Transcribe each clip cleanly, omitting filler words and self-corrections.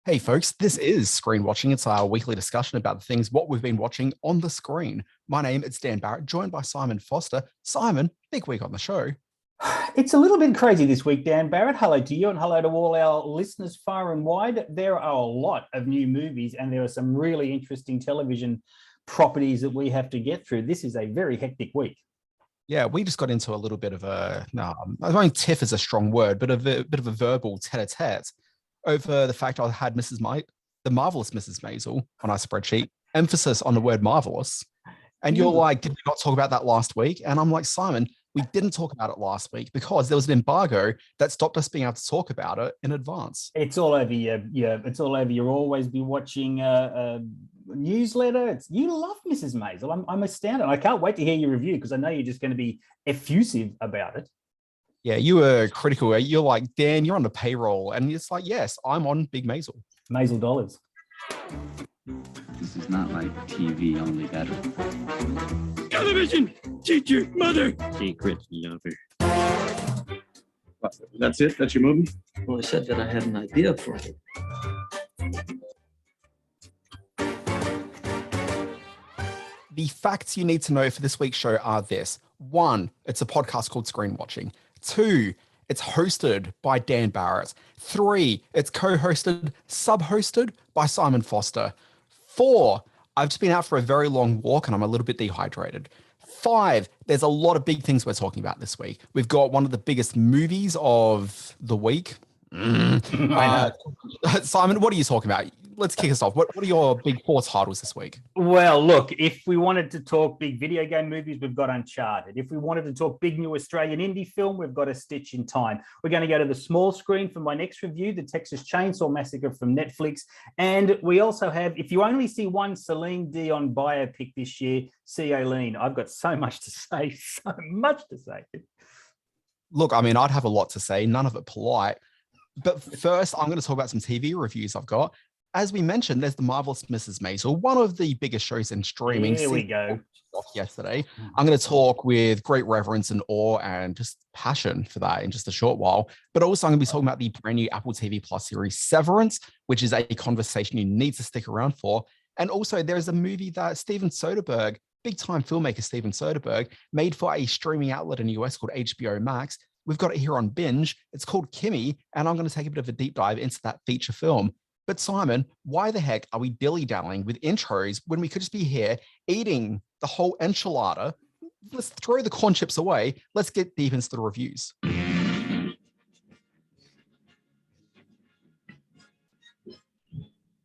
Hey folks, this is Screen Watching. It's our weekly discussion about the things what we've been watching on the screen. My name is Dan Barrett, joined by Simon Foster. Simon, big week on the show. It's a little bit crazy this week, Dan Barrett. Hello to you and hello to all our listeners far and wide. There are a lot of new movies and there are some really interesting television properties that we have to get through. This is a very hectic week. Yeah, we just got into a little bit of a, I don't think tiff is a strong word, but a bit of a verbal tete-a-tete over the fact I had the marvelous Mrs. Maisel on our spreadsheet, emphasis on the word marvelous. And you're like, did we not talk about that last week? And I'm like, Simon, we didn't talk about it last week because there was an embargo that stopped us being able to talk about it in advance. It's all over you. Yeah, it's all over. You'll always be watching a newsletter. You love Mrs. Maisel. I'm astounded. I can't wait to hear your review because I know you're just going to be effusive about it. Yeah, you were critical. You're like, Dan, you're on the payroll. And it's like, yes, I'm on Big Maisel. Maisel dollars. This is not like TV, only better. Television! Teacher, mother! Secret lover. That's it? That's your movie? Well, I said that I had an idea for it. The facts you need to know for this week's show are this. 1, it's a podcast called Screen Watching. 2, it's hosted by Dan Barrett. 3, it's co-hosted, sub-hosted by Simon Foster. 4, I've just been out for a very long walk and I'm a little bit dehydrated. 5, there's a lot of big things we're talking about this week. We've got one of the biggest movies of the week. Simon, what are you talking about? Let's kick us off. What are your big 4 titles this week? Well, look, if we wanted to talk big video game movies, we've got Uncharted. If we wanted to talk big new Australian indie film, we've got A Stitch in Time. We're going to go to the small screen for my next review, The Texas Chainsaw Massacre from Netflix. And we also have, if you only see one Celine Dion biopic this year, CELINE. I've got so much to say, so much to say. Look, I mean, I'd have a lot to say, none of it polite. But first, I'm going to talk about some TV reviews I've got. As we mentioned, there's the marvelous Mrs. Maisel, one of the biggest shows in streaming. Here we go. Yesterday, I'm going to talk with great reverence and awe and just passion for that in just a short while. But also, I'm going to be talking about the brand new Apple TV Plus series Severance, which is a conversation you need to stick around for. And also, there's a movie that Steven Soderbergh, big-time filmmaker Steven Soderbergh, made for a streaming outlet in the US called HBO Max. We've got it here on Binge. It's called Kimmy, and I'm going to take a bit of a deep dive into that feature film. But Simon, why the heck are we dilly-dallying with intros when we could just be here eating the whole enchilada? Let's throw the corn chips away. Let's get deep into the reviews.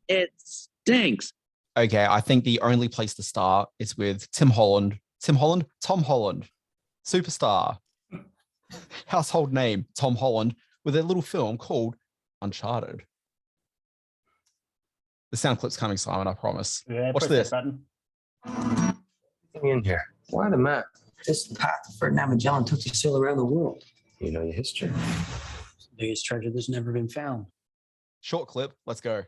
It stinks. Okay, I think the only place to start is with Tom Holland, superstar, household name, Tom Holland, with a little film called Uncharted. The sound clip's coming, Simon, I promise. Yeah, watch this. Button. In here. Why the map? This path Ferdinand Magellan took to sail around the world. You know your history. It's the biggest treasure that's never been found. Short clip, let's go.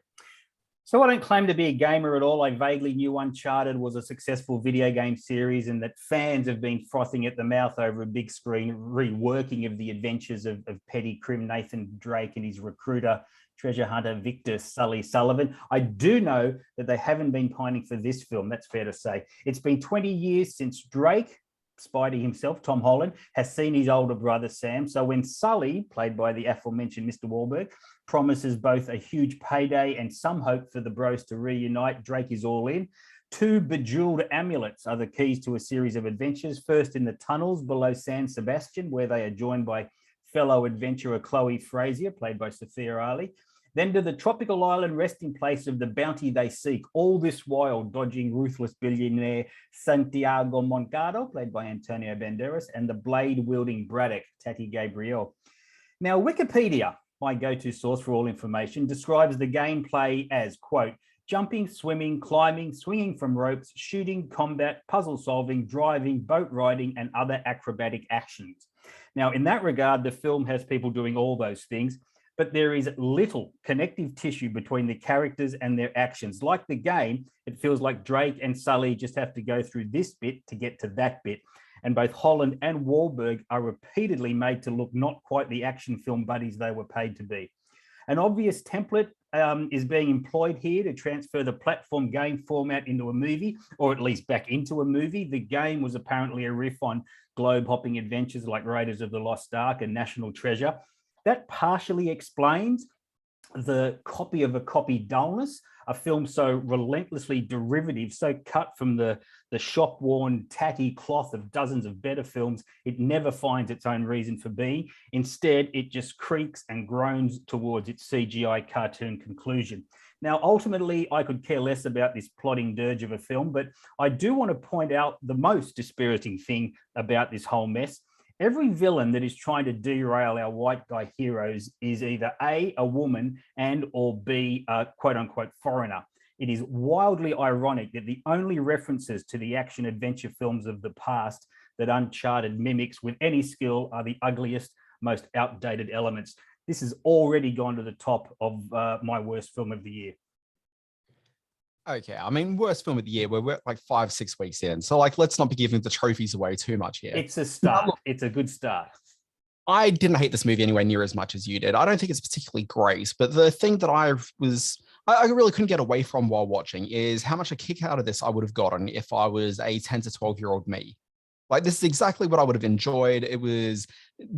So I don't claim to be a gamer at all. I vaguely knew Uncharted was a successful video game series and that fans have been frothing at the mouth over a big screen reworking of the adventures of petty crim Nathan Drake and his recruiter, treasure hunter Victor Sully Sullivan. I do know that they haven't been pining for this film, that's fair to say. It's been 20 years since Drake, Spidey himself, Tom Holland, has seen his older brother Sam. So when Sully, played by the aforementioned Mr. Wahlberg, promises both a huge payday and some hope for the bros to reunite, Drake is all in. 2 bejeweled amulets are the keys to a series of adventures. First in the tunnels below San Sebastian, where they are joined by fellow adventurer Chloe Frazier, played by Sophia Ali. Then to the tropical island resting place of the bounty they seek, all this while dodging ruthless billionaire Santiago Moncada, played by Antonio Banderas, and the blade-wielding Braddock, Tati Gabriel. Now, Wikipedia, my go-to source for all information, describes the gameplay as, quote, jumping, swimming, climbing, swinging from ropes, shooting, combat, puzzle solving, driving, boat riding, and other acrobatic actions. Now, in that regard, the film has people doing all those things, but there is little connective tissue between the characters and their actions. Like the game, it feels like Drake and Sully just have to go through this bit to get to that bit. And both Holland and Wahlberg are repeatedly made to look not quite the action film buddies they were paid to be. An obvious template is being employed here to transfer the platform game format into a movie, or at least back into a movie. The game was apparently a riff on globe-hopping adventures like Raiders of the Lost Ark and National Treasure. That partially explains the copy of a copy dullness, a film so relentlessly derivative, so cut from the shop-worn tatty cloth of dozens of better films, it never finds its own reason for being. Instead, it just creaks and groans towards its CGI cartoon conclusion. Now, ultimately, I could care less about this plodding dirge of a film, but I do want to point out the most dispiriting thing about this whole mess. Every villain that is trying to derail our white guy heroes is either A, a woman, and or B, a quote-unquote foreigner. It is wildly ironic that the only references to the action-adventure films of the past that Uncharted mimics with any skill are the ugliest, most outdated elements. This has already gone to the top of my worst film of the year. Okay, I mean, worst film of the year, we're like 5-6 weeks in. So like, let's not be giving the trophies away too much here. It's a start. It's a good start. I didn't hate this movie anywhere near as much as you did. I don't think it's particularly great, but the thing that I really couldn't get away from while watching is how much a kick out of this I would have gotten if I was a 10 to 12-year-old me. Like, this is exactly what I would have enjoyed. It was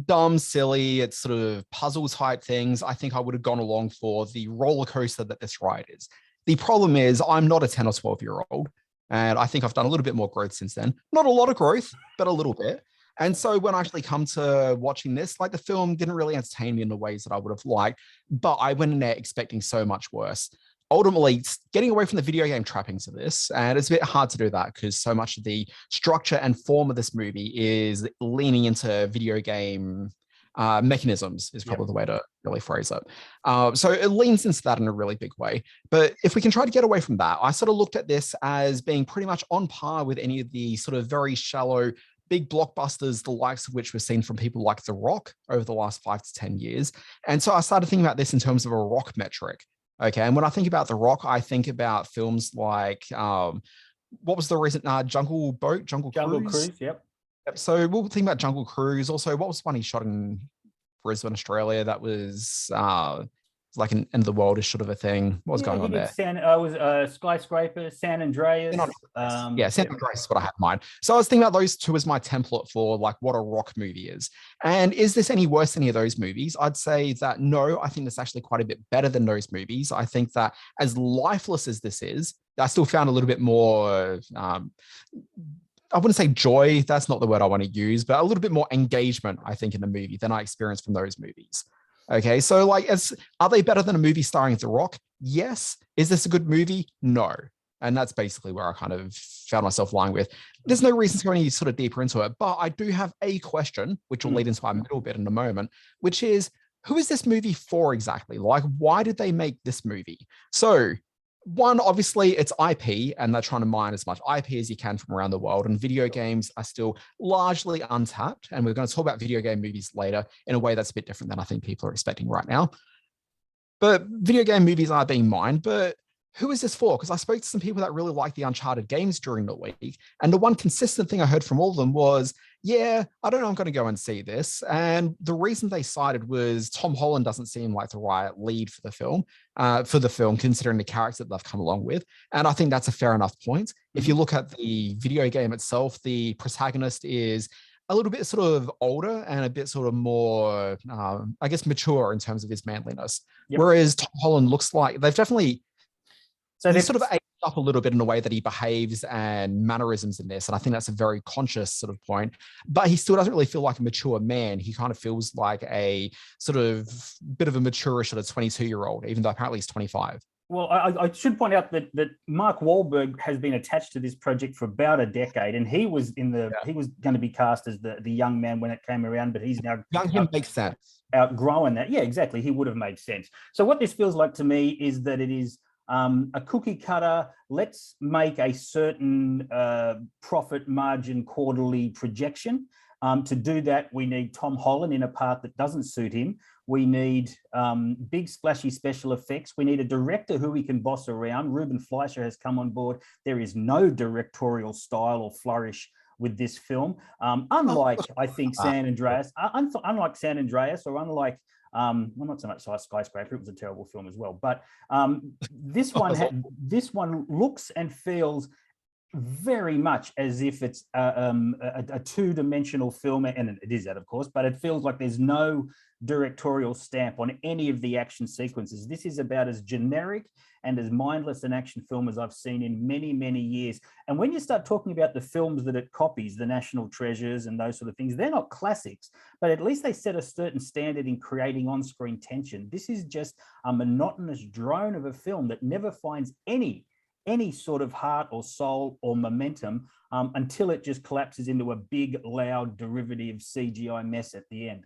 dumb, silly, it's sort of puzzle type things. I think I would have gone along for the roller coaster that this ride is. The problem is I'm not a 10 or 12-year-old, and I think I've done a little bit more growth since then. Not a lot of growth, but a little bit. And so when I actually come to watching this, like, the film didn't really entertain me in the ways that I would have liked, but I went in there expecting so much worse. Ultimately, getting away from the video game trappings of this, and it's a bit hard to do that because so much of the structure and form of this movie is leaning into video game mechanisms is probably the way to really phrase it. So it leans into that in a really big way. But if we can try to get away from that, I sort of looked at this as being pretty much on par with any of the sort of very shallow, big blockbusters, the likes of which we've seen from people like The Rock over the last 5 to 10 years. And so I started thinking about this in terms of a Rock metric. Okay. And when I think about The Rock, I think about films like, what was the recent Jungle Cruise? Yep. So we'll think about Jungle Cruise. Also, what was the one he shot in Brisbane, Australia? That was like an end of the world-ish sort of a thing. What was going on there? Was Skyscraper, San Andreas. San Andreas is what I had in mind. So I was thinking about those two as my template for like what a Rock movie is. And is this any worse than any of those movies? I'd say that no, I think it's actually quite a bit better than those movies. I think that as lifeless as this is, I still found a little bit more I wouldn't say joy, that's not the word I want to use, but a little bit more engagement, I think, in the movie than I experienced from those movies. Okay, so like, are they better than a movie starring The Rock? Yes. Is this a good movie? No. And that's basically where I kind of found myself lying with. There's no reason to go any sort of deeper into it, but I do have a question, which will lead into my middle bit in a moment, which is, who is this movie for exactly? Like, why did they make this movie? So, one, obviously, it's IP, and they're trying to mine as much IP as you can from around the world. And video games are still largely untapped. And we're going to talk about video game movies later in a way that's a bit different than I think people are expecting right now. But video game movies are being mined. But who is this for? Because I spoke to some people that really like the Uncharted games during the week. And the one consistent thing I heard from all of them was, yeah, I don't know, I'm going to go and see this. And the reason they cited was Tom Holland doesn't seem like the right lead for the film, considering the character that they've come along with. And I think that's a fair enough point. If you look at the video game itself, the protagonist is a little bit sort of older and a bit sort of more, I guess, mature in terms of his manliness. Yep. Whereas Tom Holland looks like they've definitely... So they sort of aged up a little bit in the way that he behaves and mannerisms in this. And I think that's a very conscious sort of point. But he still doesn't really feel like a mature man. He kind of feels like a sort of bit of a mature sort of 22-year-old, even though apparently he's 25. Well, I should point out that Mark Wahlberg has been attached to this project for about a decade, and he was he was going to be cast as the young man when it came around, but he's now young him makes sense. Outgrowing that. Yeah, exactly. He would have made sense. So what this feels like to me is that it is a cookie cutter. Let's make a certain profit margin quarterly projection. To do that, we need Tom Holland in a part that doesn't suit him. We need big splashy special effects. We need a director who we can boss around. Ruben Fleischer has come on board. There is no directorial style or flourish with this film. Unlike, I think, San Andreas, unlike San Andreas, or unlike Well, not so much Skyscraper. It was a terrible film as well. But this one looks and feels very much as if it's a two-dimensional film, and it is that, of course, but it feels like there's no directorial stamp on any of the action sequences. This is about as generic and as mindless an action film as I've seen in many, many years. And when you start talking about the films that it copies, the National Treasures and those sort of things, they're not classics, but at least they set a certain standard in creating on-screen tension. This is just a monotonous drone of a film that never finds any sort of heart or soul or momentum until it just collapses into a big, loud, derivative CGI mess at the end.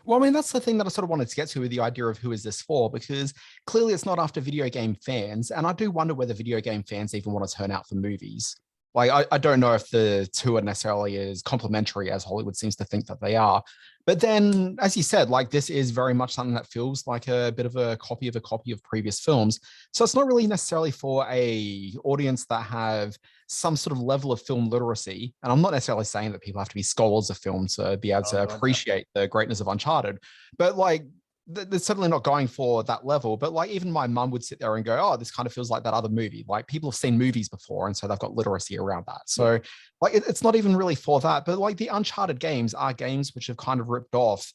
Well, I mean, that's the thing that I sort of wanted to get to with the idea of who is this for, because clearly it's not after video game fans. And I do wonder whether video game fans even want to turn out for movies. Like, I don't know if the two are necessarily as complementary as Hollywood seems to think that they are. But then, as you said, like, this is very much something that feels like a bit of a copy of previous films. So it's not really necessarily for a audience that have some sort of level of film literacy. And I'm not necessarily saying that people have to be scholars of film to be able to appreciate the greatness of Uncharted. But like, they're certainly not going for that level, but like even my mum would sit there and go, oh, this kind of feels like that other movie. Like, people have seen movies before, and so they've got literacy around that. So like, it's not even really for that, but like the Uncharted games are games which have kind of ripped off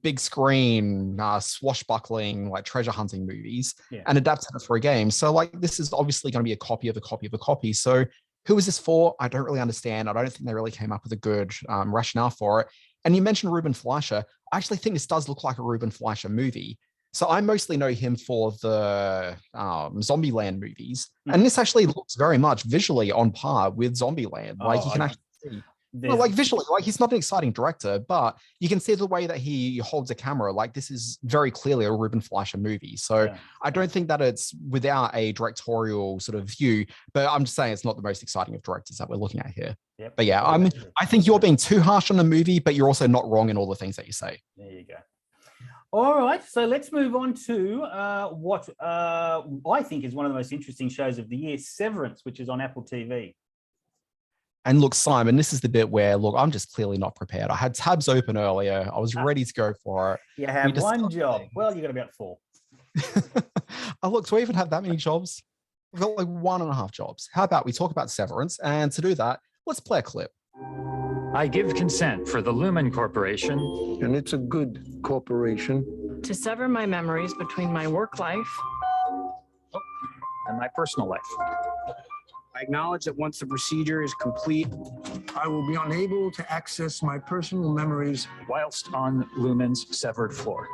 big screen, swashbuckling, like treasure hunting movies and adapted it for a game. So like, this is obviously going to be a copy of a copy of a copy. So who is this for? I don't really understand. I don't think they really came up with a good rationale for it. And you mentioned Ruben Fleischer. I actually think this does look like a Ruben Fleischer movie. So I mostly know him for the Zombieland movies. And this actually looks very much visually on par with Zombieland. Like, you can actually see, well, like visually, like, he's not an exciting director, but you can see the way that he holds a camera. Like, this is very clearly a Ruben Fleischer movie. So I don't think that it's without a directorial sort of view, but I'm just saying it's not the most exciting of directors that we're looking at here. But yeah, I think you're being too harsh on the movie, but you're also not wrong in all the things that you say. There you go. All right, so let's move on to what I think is one of the most interesting shows of the year, Severance, which is on Apple TV. And look, Simon, this is the bit where, look, I'm just clearly not prepared. I had tabs open earlier. I was ready to go for it. You have one job. Well, you got about 4. Oh, look, do I even have that many jobs? We've got like 1.5 jobs. How about we talk about Severance? And to do that, let's play a clip. I give consent for the Lumen Corporation. And it's a good corporation. To sever my memories between my work life And my personal life. I acknowledge that once the procedure is complete, I will be unable to access my personal memories whilst on Lumen's severed floor.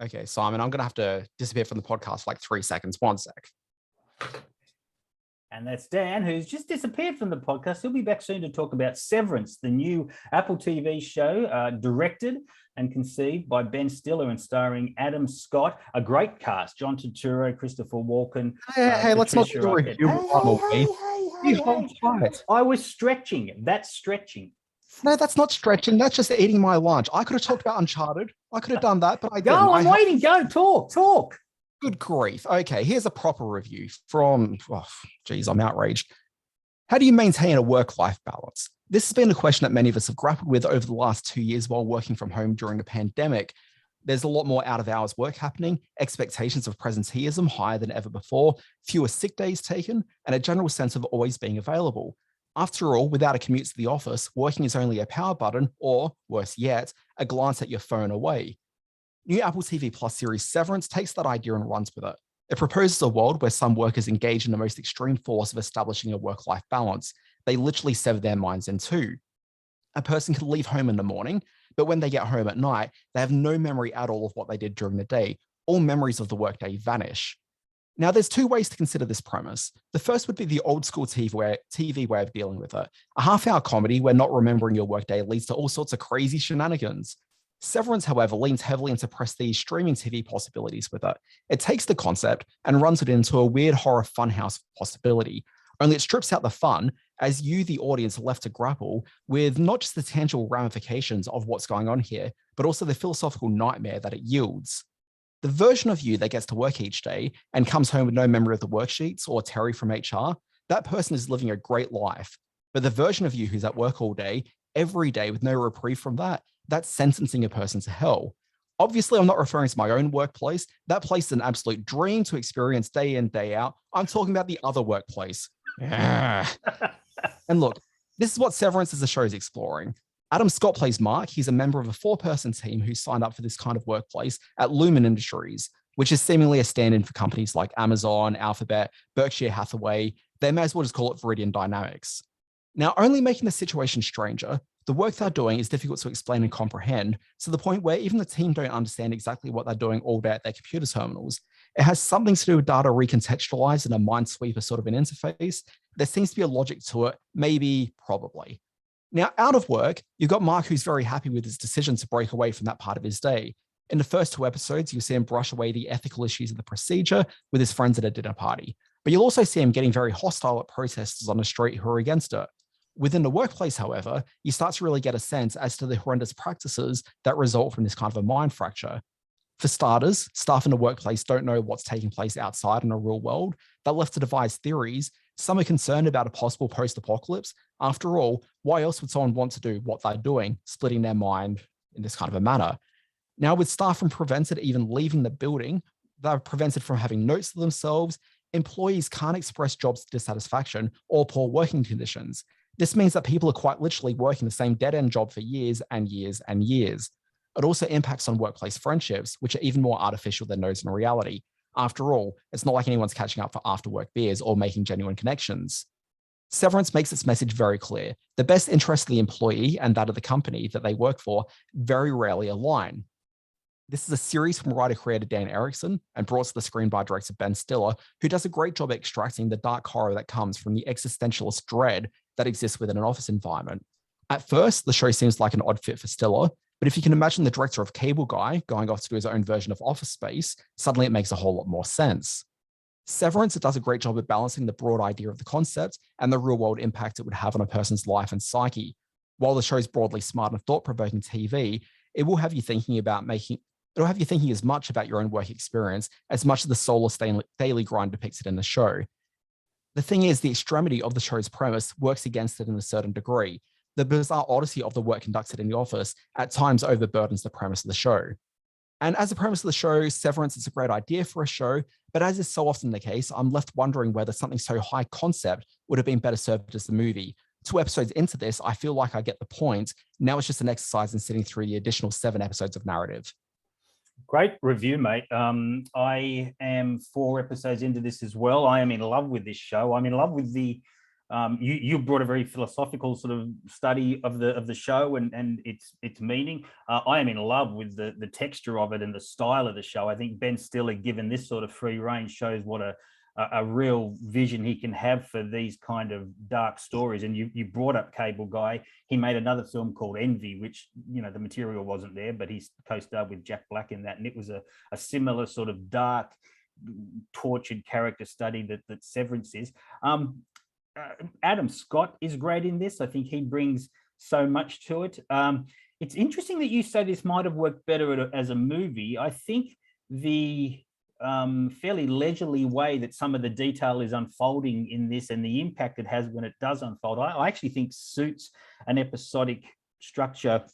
Okay, Simon, I'm going to have to disappear from the podcast for like 3 seconds. 1 sec. And that's Dan, who's just disappeared from the podcast. He'll be back soon to talk about Severance, the new Apple TV show, directed and conceived by Ben Stiller and starring Adam Scott. A great cast: John Turturro, Christopher Walken. Hey, let's not do a review. I was stretching. That's stretching. No, that's not stretching. That's just eating my lunch. I could have talked about Uncharted. I could have done that, but I didn't. Go, I'm waiting. Go, talk. Good grief. Okay, here's a proper review from, geez, I'm outraged. How do you maintain a work-life balance? This has been a question that many of us have grappled with over the last 2 years while working from home during the pandemic. There's a lot more out-of-hours work happening, expectations of presenteeism higher than ever before, fewer sick days taken, and a general sense of always being available. After all, without a commute to the office, working is only a power button or, worse yet, a glance at your phone away. New Apple TV Plus series Severance takes that idea and runs with it. It proposes a world where some workers engage in the most extreme force of establishing a work-life balance. They literally sever their minds in two. A person can leave home in the morning, but when they get home at night, they have no memory at all of what they did during the day. All memories of the workday vanish. Now, there's 2 ways to consider this premise. The first would be the old school TV way of dealing with it. A half-hour comedy where not remembering your workday leads to all sorts of crazy shenanigans. Severance, however, leans heavily into prestige streaming TV possibilities with it. It takes the concept and runs it into a weird horror funhouse possibility, only it strips out the fun as you, the audience, are left to grapple with not just the tangible ramifications of what's going on here, but also the philosophical nightmare that it yields. The version of you that gets to work each day and comes home with no memory of the worksheets or Terry from HR, that person is living a great life. But the version of you who's at work all day every day with no reprieve from that, that's sentencing a person to hell. Obviously, I'm not referring to my own workplace. That place is an absolute dream to experience day in, day out. I'm talking about the other workplace. And look, this is what Severance as a show is exploring. Adam Scott plays Mark. He's a member of a 4-person team who signed up for this kind of workplace at Lumen Industries, which is seemingly a stand-in for companies like Amazon, Alphabet, Berkshire Hathaway. They may as well just call it Viridian Dynamics. Now, only making the situation stranger, the work they're doing is difficult to explain and comprehend, to the point where even the team don't understand exactly what they're doing all day at their computer terminals. It has something to do with data recontextualized in a minesweeper sort of an interface. There seems to be a logic to it, maybe, probably. Now, out of work, you've got Mark, who's very happy with his decision to break away from that part of his day. In the first 2 episodes, you'll see him brush away the ethical issues of the procedure with his friends at a dinner party. But you'll also see him getting very hostile at protesters on the street who are against it. Within the workplace, however, you start to really get a sense as to the horrendous practices that result from this kind of a mind fracture. For starters, staff in the workplace don't know what's taking place outside in the real world. They're left to devise theories. Some are concerned about a possible post-apocalypse. After all, why else would someone want to do what they're doing, splitting their mind in this kind of a manner? Now, with staff from prevented even leaving the building, they're prevented from having notes to themselves. Employees can't express job dissatisfaction or poor working conditions. This means that people are quite literally working the same dead-end job for years and years and years. It also impacts on workplace friendships, which are even more artificial than those in reality. After all, it's not like anyone's catching up for after-work beers or making genuine connections. Severance makes its message very clear. The best interest of the employee and that of the company that they work for very rarely align. This is a series from writer-creator Dan Erickson and brought to the screen by director Ben Stiller, who does a great job at extracting the dark horror that comes from the existentialist dread that exists within an office environment. At first, the show seems like an odd fit for Stiller, but if you can imagine the director of Cable Guy going off to do his own version of Office Space, suddenly it makes a whole lot more sense. Severance, it does a great job at balancing the broad idea of the concept and the real-world impact it would have on a person's life and psyche. While the show's broadly smart and thought-provoking TV, it will have you thinking as much about your own work experience as much as the soulless daily grind depicted in the show. The thing is, the extremity of the show's premise works against it in a certain degree. The bizarre odyssey of the work conducted in the office at times overburdens the premise of the show. And as a premise of the show, Severance is a great idea for a show, but as is so often the case, I'm left wondering whether something so high concept would have been better served as a movie. 2 episodes into this, I feel like I get the point. Now it's just an exercise in sitting through the additional 7 episodes of narrative. Great review, mate. I am 4 episodes into this as well. I am in love with this show. I'm in love with the you brought a very philosophical sort of study of the show and its meaning. I am in love with the texture of it and the style of the show. I think Ben Stiller, given this sort of free range, shows what a real vision he can have for these kind of dark stories. And you brought up Cable Guy. He made another film called Envy, which, you know, the material wasn't there, but he's co-starred with Jack Black in that. And it was a similar sort of dark, tortured character study that Severance is. Adam Scott is great in this. I think he brings so much to it. It's interesting that you say this might have worked better as a movie. I think the fairly leisurely way that some of the detail is unfolding in this and the impact it has when it does unfold, I actually think suits an episodic structure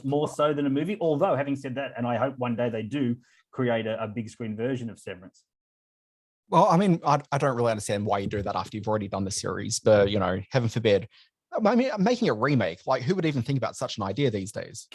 more so than a movie. Although, having said that, and I hope one day they do create a big screen version of Severance. Well, I mean, I don't really understand why you do that after you've already done the series, but, you know, heaven forbid. I mean, making a remake, like, who would even think about such an idea these days?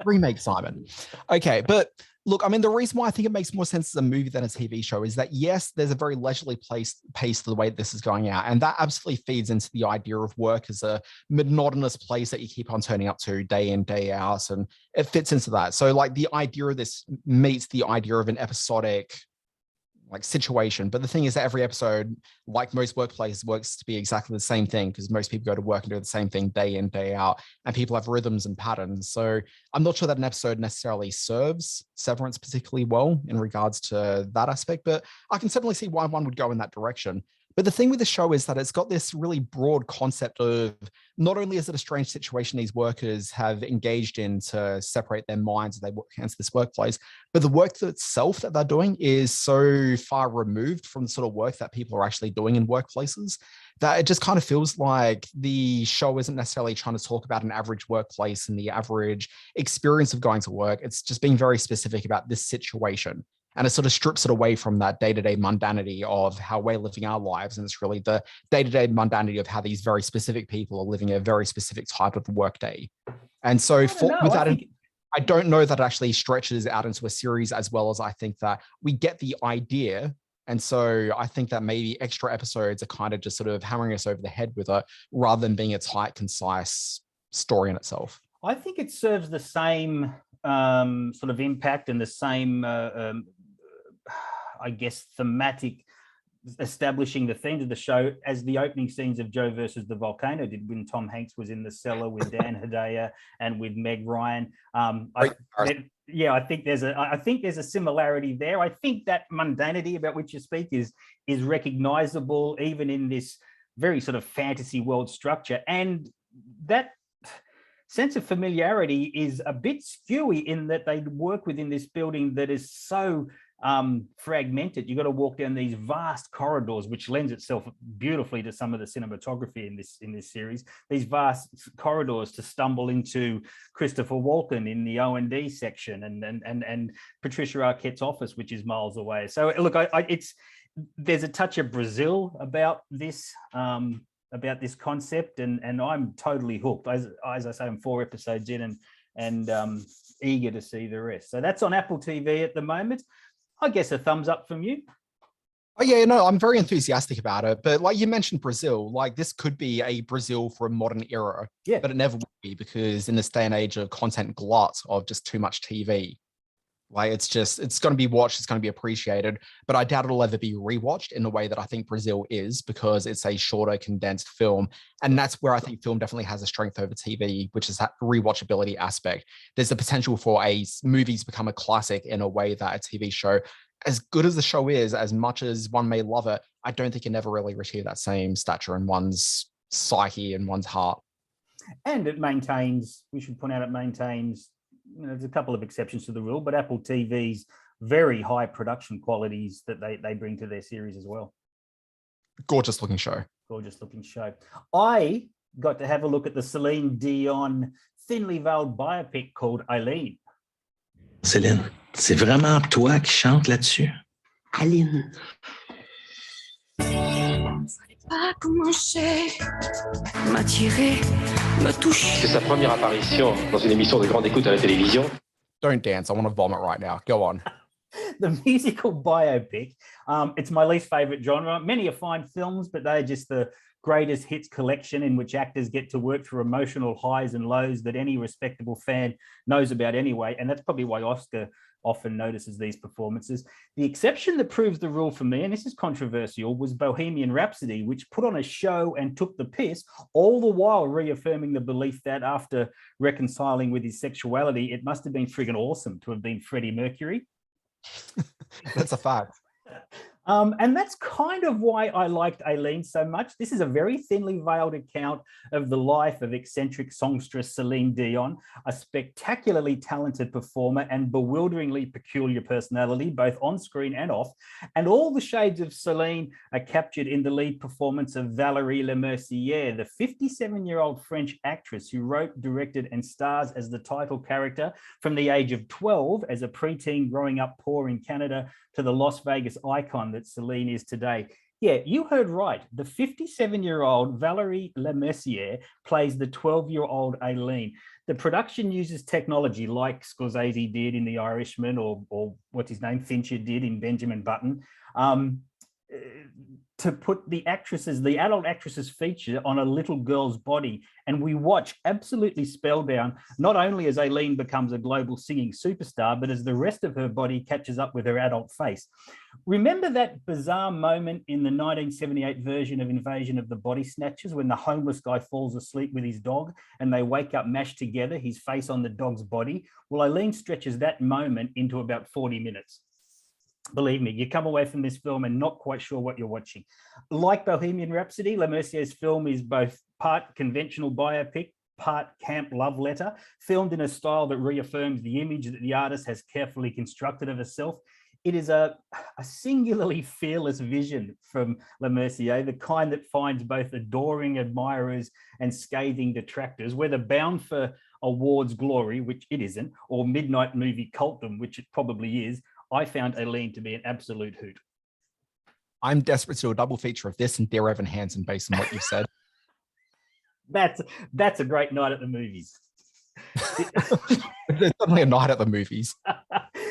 Remake, Simon. Okay, but look, I mean, the reason why I think it makes more sense as a movie than a TV show is that, yes, there's a very leisurely pace to the way that this is going out, and that absolutely feeds into the idea of work as a monotonous place that you keep on turning up to day in, day out, and it fits into that. So, like, the idea of this meets the idea of an episodic like situation. But the thing is that every episode, like most workplaces, works to be exactly the same thing because most people go to work and do the same thing day in, day out, and people have rhythms and patterns. So I'm not sure that an episode necessarily serves Severance particularly well in regards to that aspect, but I can certainly see why one would go in that direction. But the thing with the show is that it's got this really broad concept of not only is it a strange situation these workers have engaged in to separate their minds as they work against this workplace, but the work itself that they're doing is so far removed from the sort of work that people are actually doing in workplaces that it just kind of feels like the show isn't necessarily trying to talk about an average workplace and the average experience of going to work. It's just being very specific about this situation. And it sort of strips it away from that day-to-day mundanity of how we're living our lives. And it's really the day-to-day mundanity of how these very specific people are living a very specific type of workday. And so I don't know that it actually stretches out into a series as well as I think that we get the idea. And so I think that maybe extra episodes are kind of just sort of hammering us over the head with it rather than being a tight, concise story in itself. I think it serves the same sort of impact and the same I guess, thematic establishing the themes of the show as the opening scenes of Joe versus the Volcano did when Tom Hanks was in the cellar with Dan Hedaya and with Meg Ryan. I think there's a similarity there. I think that mundanity about which you speak is recognizable even in this very sort of fantasy world structure. And that sense of familiarity is a bit skewy in that they work within this building that is so fragmented. You've got to walk down these vast corridors, which lends itself beautifully to some of the cinematography in this series. These vast corridors to stumble into Christopher Walken in the O&D section and Patricia Arquette's office, which is miles away. So look, there's a touch of Brazil about this concept, and I'm totally hooked. As I say, I'm 4 episodes in and eager to see the rest. So that's on Apple TV at the moment. I guess a thumbs up from you. Oh yeah, no, I'm very enthusiastic about it. But like you mentioned Brazil, like this could be a Brazil for a modern era. Yeah. But it never will be because in this day and age of content glut of just too much TV, like it's going to be watched, it's going to be appreciated, but I doubt it'll ever be rewatched in the way that I think Brazil is because it's a shorter, condensed film. And that's where I think film definitely has a strength over TV, which is that rewatchability aspect. There's the potential for a movie to become a classic in a way that a TV show, as good as the show is, as much as one may love it, I don't think it never really achieve that same stature in one's psyche and one's heart. And we should point out, it maintains, there's a couple of exceptions to the rule, but Apple TV's very high production qualities that they bring to their series as well. Gorgeous looking show. I got to have a look at the Celine Dion thinly veiled biopic called Eileen. Céline, c'est vraiment toi qui chante là-dessus? Aline. Pas commencer, m'attirer, me toucher. C'est sa première apparition dans une émission de grande écoute à la télévision. Don't dance. I want to vomit right now. Go on. The musical biopic. It's my least favorite genre. Many are fine films, but they're just the greatest hits collection in which actors get to work through emotional highs and lows that any respectable fan knows about anyway. And that's probably why Oscar often notices these performances. The exception that proves the rule for me, and this is controversial, was Bohemian Rhapsody, which put on a show and took the piss, all the while reaffirming the belief that after reconciling with his sexuality, it must have been friggin' awesome to have been Freddie Mercury. That's a fact. And that's kind of why I liked Eileen so much. This is a very thinly veiled account of the life of eccentric songstress Celine Dion, a spectacularly talented performer and bewilderingly peculiar personality, both on screen and off. And all the shades of Celine are captured in the lead performance of Valérie Lemercier, the 57-year-old French actress who wrote, directed, and stars as the title character from the age of 12 as a preteen growing up poor in Canada to the Las Vegas icon that Celine is today. Yeah, you heard right. The 57-year-old Valérie Lemercier plays the 12-year-old Eileen. The production uses technology like Scorsese did in The Irishman or what's his name, Fincher did in Benjamin Button, to put the adult actresses feature on a little girl's body. And we watch absolutely spellbound, not only as Eileen becomes a global singing superstar, but as the rest of her body catches up with her adult face. Remember that bizarre moment in the 1978 version of Invasion of the Body Snatchers when the homeless guy falls asleep with his dog and they wake up mashed together, his face on the dog's body? Well, Eileen stretches that moment into about 40 minutes. Believe me, you come away from this film and not quite sure what you're watching. Like Bohemian Rhapsody, Le Mercier's film is both part conventional biopic, part camp love letter, filmed in a style that reaffirms the image that the artist has carefully constructed of herself. It is a singularly fearless vision from Le Mercier, the kind that finds both adoring admirers and scathing detractors, whether bound for awards glory, which it isn't, or midnight movie cultdom, which it probably is. I found CELINE to be an absolute hoot. I'm desperate to do a double feature of this and Dear Evan Hansen based on what you've said. That's a great night at the movies. There's definitely a night at the movies.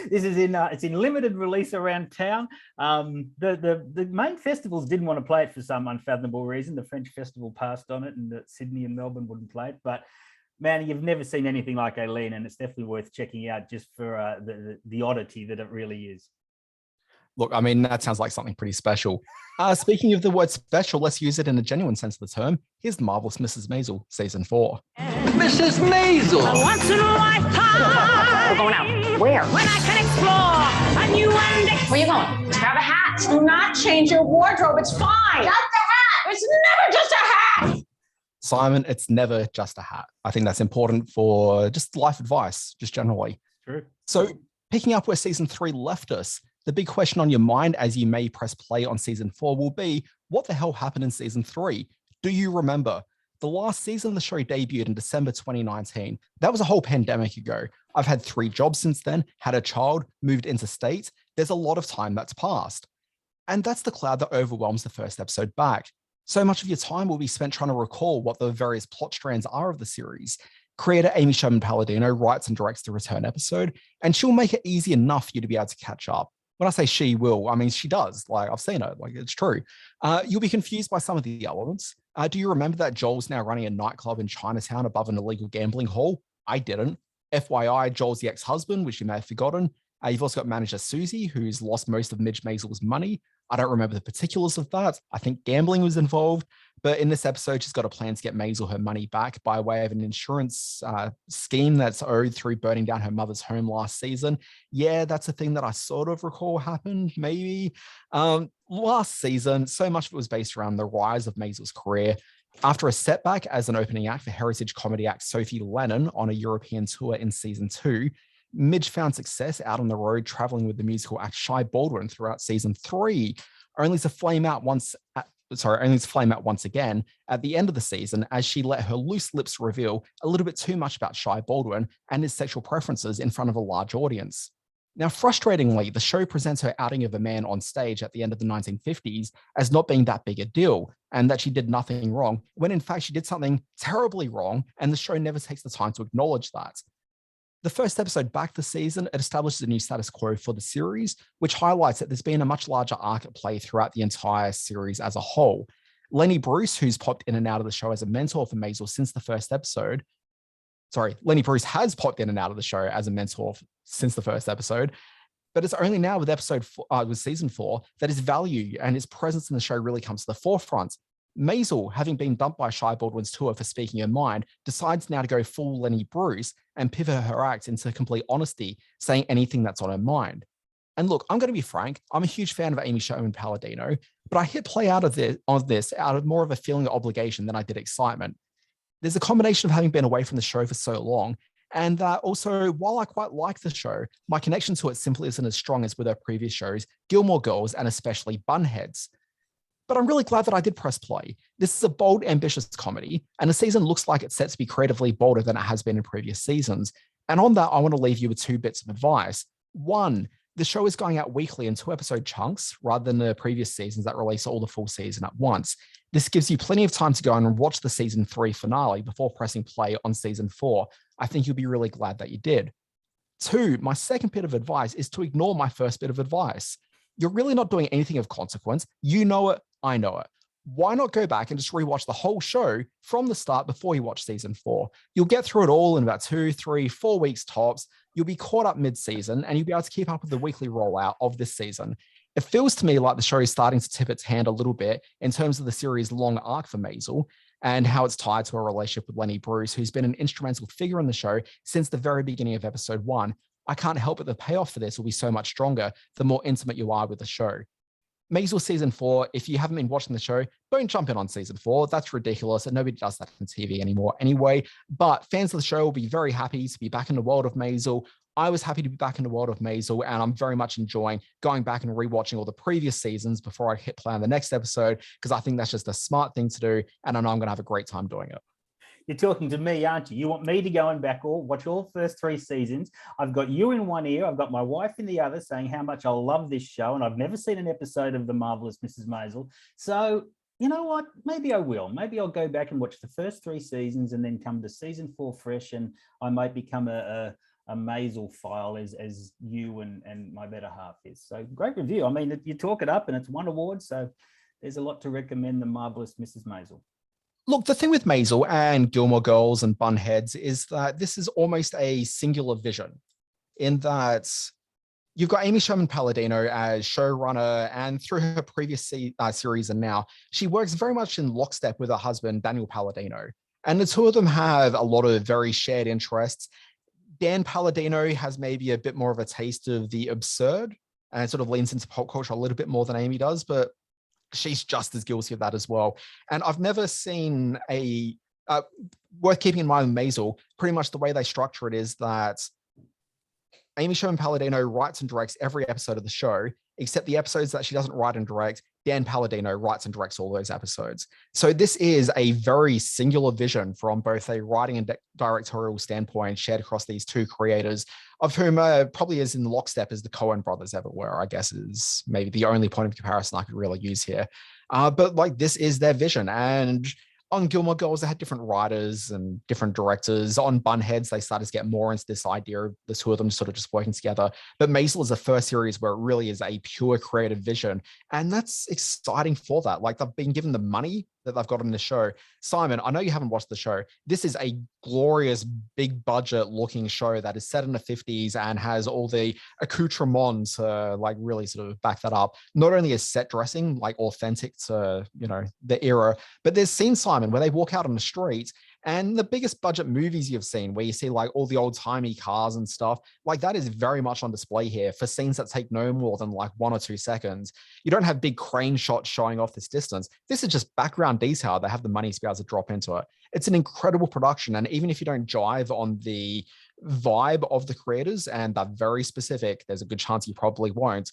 This is it's in limited release around town. The main festivals didn't want to play it for some unfathomable reason. The French festival passed on it, and Sydney and Melbourne wouldn't play it. But man, you've never seen anything like CELINE, and it's definitely worth checking out just for the oddity that it really is. Look, I mean, that sounds like something pretty special. Speaking of the word special, let's use it in a genuine sense of the term. Here's Marvelous Mrs. Maisel, season 4. Mrs. Maisel! Once in a lifetime. We're going out. Where? When I can explore a new and... Where you going? Grab a hat. Do not change your wardrobe. It's fine. Just a hat. It's never just a hat. Simon, it's never just a hat. I think that's important for just life advice, just generally. True. So picking up where season 3 left us, the big question on your mind as you may press play on season 4 will be, what the hell happened in season 3? Do you remember? The last season of the show debuted in December 2019. That was a whole pandemic ago. I've had 3 jobs since then, had a child, moved interstate. There's a lot of time that's passed. And that's the cloud that overwhelms the first episode back. So much of your time will be spent trying to recall what the various plot strands are of the series. Creator Amy Sherman-Palladino writes and directs the return episode, and she'll make it easy enough for you to be able to catch up. When I say she will, I mean she does. Like, I've seen it. Like, it's true. You'll be confused by some of the elements. Do you remember that Joel's now running a nightclub in Chinatown above an illegal gambling hall? I didn't. FYI, Joel's the ex-husband, which you may have forgotten. You've also got manager Susie, who's lost most of Midge Maisel's money. I don't remember the particulars of that. I think gambling was involved. But in this episode, she's got a plan to get Maisel her money back by way of an insurance scheme that's owed through burning down her mother's home last season. Yeah, that's a thing that I sort of recall happened, maybe. Last season, so much of it was based around the rise of Maisel's career. After a setback as an opening act for heritage comedy act Sophie Lennon on a European tour in season 2, Midge found success out on the road traveling with the musical act Shy Baldwin throughout season 3, only to flame out once again at the end of the season as she let her loose lips reveal a little bit too much about Shy Baldwin and his sexual preferences in front of a large audience. Now, frustratingly, the show presents her outing of a man on stage at the end of the 1950s as not being that big a deal and that she did nothing wrong, when in fact she did something terribly wrong, and the show never takes the time to acknowledge that. The first episode back this season, it establishes a new status quo for the series, which highlights that there's been a much larger arc at play throughout the entire series as a whole. Lenny Bruce, who's popped in and out of the show as a mentor for Maisel since the first episode. Lenny Bruce has popped in and out of the show as a mentor since the first episode, but it's only now with season 4 that his value and his presence in the show really comes to the forefront. Maisel, having been dumped by Shy Baldwin's tour for speaking her mind, decides now to go full Lenny Bruce and pivot her act into complete honesty, saying anything that's on her mind. And look, I'm going to be frank, I'm a huge fan of Amy Sherman-Palladino, but I hit play out of this out of more of a feeling of obligation than I did excitement. There's a combination of having been away from the show for so long, and that also, while I quite like the show, my connection to it simply isn't as strong as with her previous shows, Gilmore Girls, and especially Bunheads. But I'm really glad that I did press play. This is a bold, ambitious comedy, and the season looks like it's set to be creatively bolder than it has been in previous seasons. And on that, I want to leave you with 2 bits of advice. 1, the show is going out weekly in 2-episode chunks rather than the previous seasons that release all the full season at once. This gives you plenty of time to go and watch the season 3 finale before pressing play on season 4. I think you'll be really glad that you did. 2, my second bit of advice is to ignore my first bit of advice. You're really not doing anything of consequence. You know it, I know it. Why not go back and just rewatch the whole show from the start before you watch season 4? You'll get through it all in about 2, 3, 4 weeks tops. You'll be caught up mid-season and you'll be able to keep up with the weekly rollout of this season. It feels to me like the show is starting to tip its hand a little bit in terms of the series' long arc for Maisel and how it's tied to a relationship with Lenny Bruce, who's been an instrumental figure in the show since the very beginning of episode 1. I can't help but the payoff for this will be so much stronger the more intimate you are with the show. Maisel season 4, if you haven't been watching the show, don't jump in on season 4. That's ridiculous, and nobody does that on TV anymore anyway. But fans of the show will be very happy to be back in the world of Maisel. I was happy to be back in the world of Maisel, and I'm very much enjoying going back and rewatching all the previous seasons before I hit play on the next episode, because I think that's just a smart thing to do, and I know I'm going to have a great time doing it. You're talking to me, aren't you? You want me to go and watch all first 3 seasons. I've got you in one ear. I've got my wife in the other saying how much I love this show. And I've never seen an episode of The Marvelous Mrs. Maisel. So, you know what? Maybe I will. Maybe I'll go back and watch the first 3 seasons and then come to season 4 fresh. And I might become a Maisel file as you and my better half is. So great review. I mean, you talk it up and it's won awards. So there's a lot to recommend The Marvelous Mrs. Maisel. Look, the thing with Maisel and Gilmore Girls and Bunheads is that this is almost a singular vision, in that you've got Amy Sherman-Palladino as showrunner, and through her previous series and now, she works very much in lockstep with her husband, Daniel Palladino. And the two of them have a lot of very shared interests. Dan Palladino has maybe a bit more of a taste of the absurd and sort of leans into pop culture a little bit more than Amy does, but she's just as guilty of that as well. And I've never seen a worth keeping in mind with Maisel. Pretty much the way they structure it is that Amy Sherman-Palladino writes and directs every episode of the show, except the episodes that she doesn't write and direct, Dan Palladino writes and directs all those episodes. So this is a very singular vision from both a writing and directorial standpoint shared across these two creators, of whom probably is in lockstep as the Coen brothers ever were, I guess is maybe the only point of comparison I could really use here. But like, this is their vision. And on Gilmore Girls, they had different writers and different directors. On Bunheads, they started to get more into this idea of the two of them sort of just working together. But Maisel is the first series where it really is a pure creative vision. And that's exciting for that. Like, they've been given the money that they've got in the show. Simon, I know you haven't watched the show. This is a glorious, big budget looking show that is set in the 50s and has all the accoutrements to like really sort of back that up. Not only is set dressing like authentic to, you know, the era, but there's scenes, Simon, where they walk out on the street and the biggest budget movies you've seen where you see like all the old timey cars and stuff, like that is very much on display here for scenes that take no more than like 1 or 2 seconds. You don't have big crane shots showing off this distance. This is just background detail. They have the money to be able to drop into it. It's an incredible production. And even if you don't jive on the vibe of the creators, and they're very specific, there's a good chance you probably won't.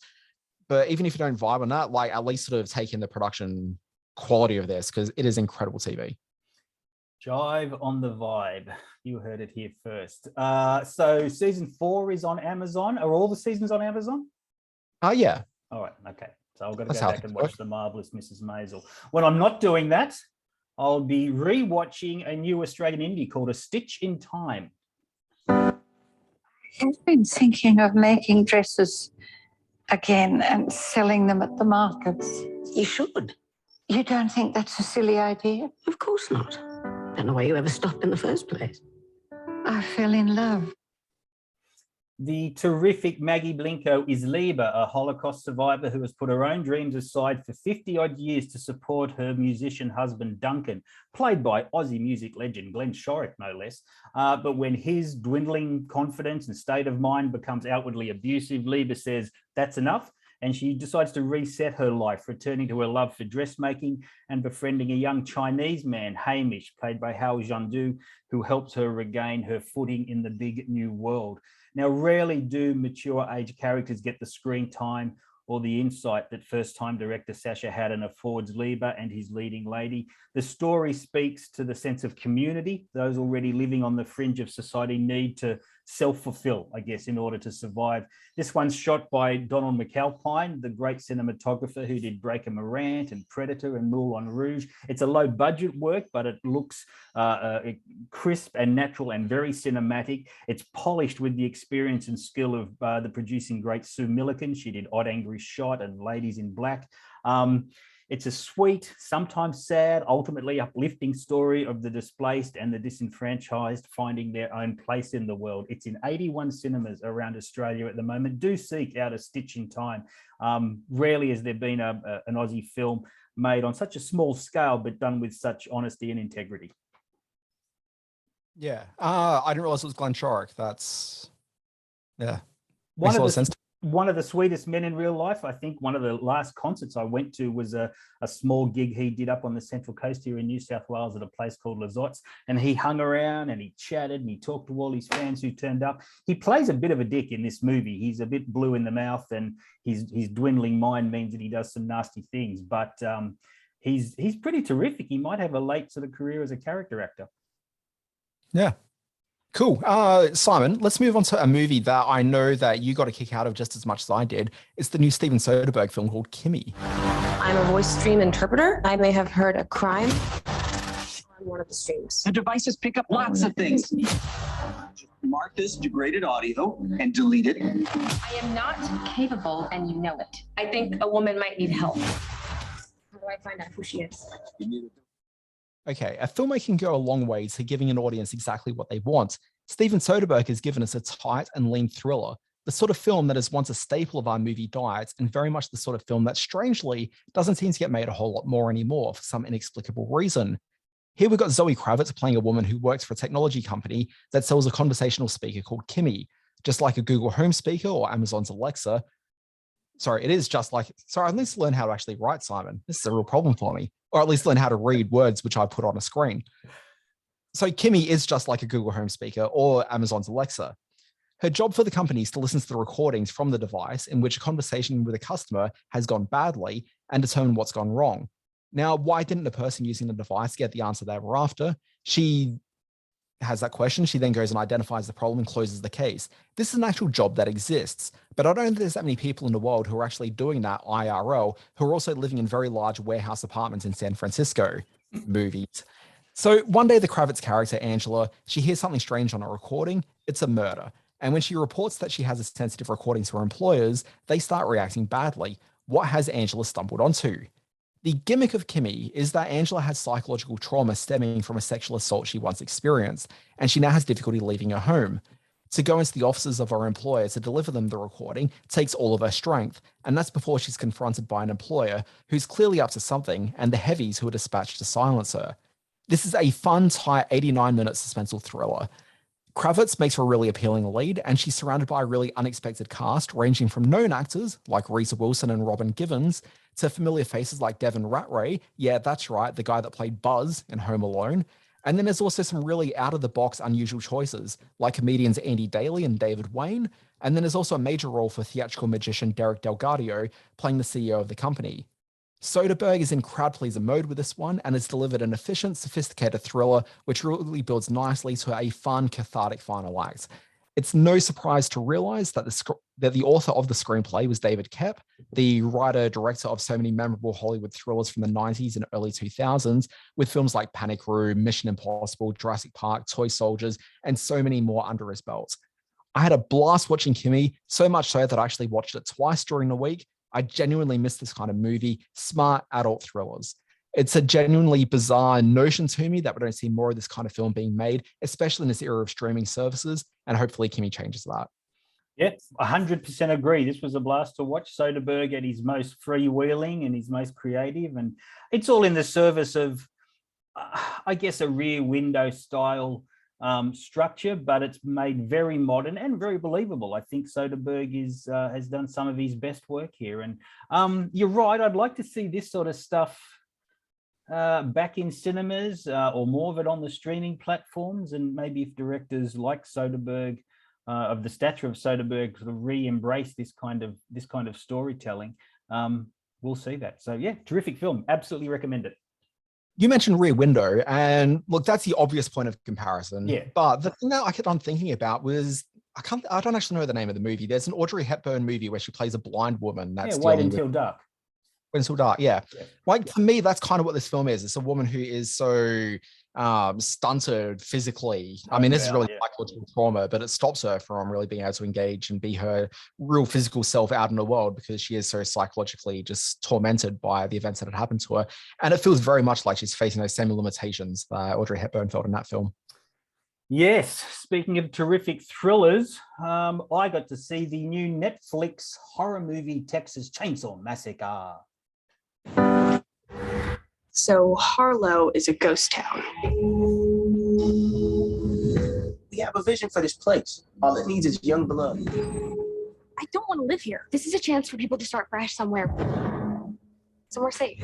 But even if you don't vibe on that, like at least sort of take in the production quality of this, because it is incredible TV. Jive on the vibe. You heard it here first. So season 4 is on Amazon. Are all the seasons on Amazon? Yeah. All right. Okay. So I've got to go back and watch The Marvelous Mrs. Maisel. When I'm not doing that, I'll be re-watching a new Australian indie called A Stitch in Time. I've been thinking of making dresses again and selling them at the markets. You should. You don't think that's a silly idea? Of course not. Don't know why you ever stopped in the first place. I fell in love. The terrific Maggie Blinko is Lieber, a Holocaust survivor who has put her own dreams aside for 50-odd years to support her musician husband, Duncan, played by Aussie music legend Glenn Shorrock, no less. But when his dwindling confidence and state of mind becomes outwardly abusive, Lieber says, that's enough. And she decides to reset her life, returning to her love for dressmaking and befriending a young Chinese man, Hamish, played by Hao Zhandu, who helps her regain her footing in the big new world. Now, rarely do mature age characters get the screen time or the insight that first-time director Sacha Hadden affords Lieber and his leading lady. The story speaks to the sense of community those already living on the fringe of society need to self-fulfill, I guess, in order to survive. This one's shot by Donald McAlpine, the great cinematographer who did Breaker Morant and Predator and Moulin Rouge. It's a low-budget work, but it looks crisp and natural and very cinematic. It's polished with the experience and skill of the producing great Sue Milliken. She did Odd Angry Shot and Ladies in Black. It's a sweet, sometimes sad, ultimately uplifting story of the displaced and the disenfranchised finding their own place in the world. It's in 81 cinemas around Australia at the moment. Do seek out A Stitch in Time. Rarely has there been an Aussie film made on such a small scale, but done with such honesty and integrity. Yeah. I didn't realize it was Glenn Shorrock. Yeah. Makes a lot of sense. One of the sweetest men in real life. I think one of the last concerts I went to was a small gig he did up on the Central Coast here in New South Wales at a place called Lizottes. And he hung around and he chatted and he talked to all his fans who turned up. He plays a bit of a dick in this movie. He's a bit blue in the mouth, and his dwindling mind means that he does some nasty things. But he's pretty terrific. He might have a late sort of career as a character actor. Yeah. Cool. Simon, let's move on to a movie that I know that you got a kick out of just as much as I did. It's the new Steven Soderbergh film called Kimmy. I'm a voice stream interpreter. I may have heard a crime on one of the streams. The devices pick up lots of things. Mark this degraded audio and delete it. I am not capable, and you know it. I think a woman might need help. How do I find out who she is? Okay, a filmmaker can go a long way to giving an audience exactly what they want. Steven Soderbergh has given us a tight and lean thriller, the sort of film that is once a staple of our movie diets, and very much the sort of film that strangely doesn't seem to get made a whole lot more anymore for some inexplicable reason. Here we've got Zoe Kravitz playing a woman who works for a technology company that sells a conversational speaker called Kimmy. Just like a Google Home speaker or Amazon's Alexa. Sorry, it is just like, sorry, I need to learn how to actually write, Simon. This is a real problem for me. Or at least learn how to read words which I put on a screen. So Kimmy is just like a Google Home speaker or Amazon's Alexa. Her job for the company is to listen to the recordings from the device in which a conversation with a customer has gone badly and determine what's gone wrong. Now, why didn't the person using the device get the answer they were after? She has that question. She then goes and identifies the problem and closes the case. This is an actual job that exists, but I don't think there's that many people in the world who are actually doing that IRL, who are also living in very large warehouse apartments in San Francisco. Movies. So one day the Kravitz character, Angela, she hears something strange on a recording. It's a murder. And when she reports that she has a sensitive recording to her employers, they start reacting badly. What has Angela stumbled onto? The gimmick of Kimmy is that Angela has psychological trauma stemming from a sexual assault she once experienced, and she now has difficulty leaving her home. To go into the offices of her employer to deliver them the recording takes all of her strength, and that's before she's confronted by an employer who's clearly up to something and the heavies who are dispatched to silence her. This is a fun, tight 89-minute suspenseful thriller. Kravitz makes her a really appealing lead, and she's surrounded by a really unexpected cast ranging from known actors like Rita Wilson and Robin Givens to familiar faces like Devin Ratray. Yeah, that's right, the guy that played Buzz in Home Alone. And then there's also some really out-of-the-box unusual choices like comedians Andy Daly and David Wayne. And then there's also a major role for theatrical magician Derek Delgadio playing the CEO of the company. Soderbergh is in crowd pleaser mode with this one and has delivered an efficient, sophisticated thriller which really builds nicely to a fun, cathartic final act. It's no surprise to realize that the author of the screenplay was David Koepp, the writer-director of so many memorable Hollywood thrillers from the 90s and early 2000s, with films like Panic Room, Mission Impossible, Jurassic Park, Toy Soldiers, and so many more under his belt. I had a blast watching Kimmy, so much so that I actually watched it twice during the week. I genuinely miss this kind of movie, smart adult thrillers. It's a genuinely bizarre notion to me that we don't see more of this kind of film being made, especially in this era of streaming services, and hopefully Kimmy changes that. Yeah, 100% agree. This was a blast to watch. Soderbergh at his most freewheeling and his most creative, and it's all in the service of, I guess, a Rear Window style structure, but it's made very modern and very believable. I think Soderbergh has done some of his best work here, and you're right. I'd like to see this sort of stuff back in cinemas or more of it on the streaming platforms, and maybe if directors like Soderbergh, of the stature of Soderbergh, sort of re-embrace this kind of storytelling, we'll see that. So yeah, terrific film. Absolutely recommend it. You mentioned Rear Window, and look, that's the obvious point of comparison. Yeah. But the thing that I kept on thinking about was, I don't actually know the name of the movie. There's an Audrey Hepburn movie where she plays a blind woman. That's Wait Until Dark. Wait Until Dark, yeah. Like, to me, that's kind of what this film is. It's a woman who is so stunted physically. I mean, this is really psychological trauma, but it stops her from really being able to engage and be her real physical self out in the world because she is so psychologically just tormented by the events that had happened to her. And it feels very much like she's facing those same limitations that Audrey Hepburn felt in that film. Yes, speaking of terrific thrillers, I got to see the new Netflix horror movie Texas Chainsaw Massacre. So Harlow is a ghost town. We have a vision for this place. All it needs is young blood. I don't want to live here. This is a chance for people to start fresh somewhere safe.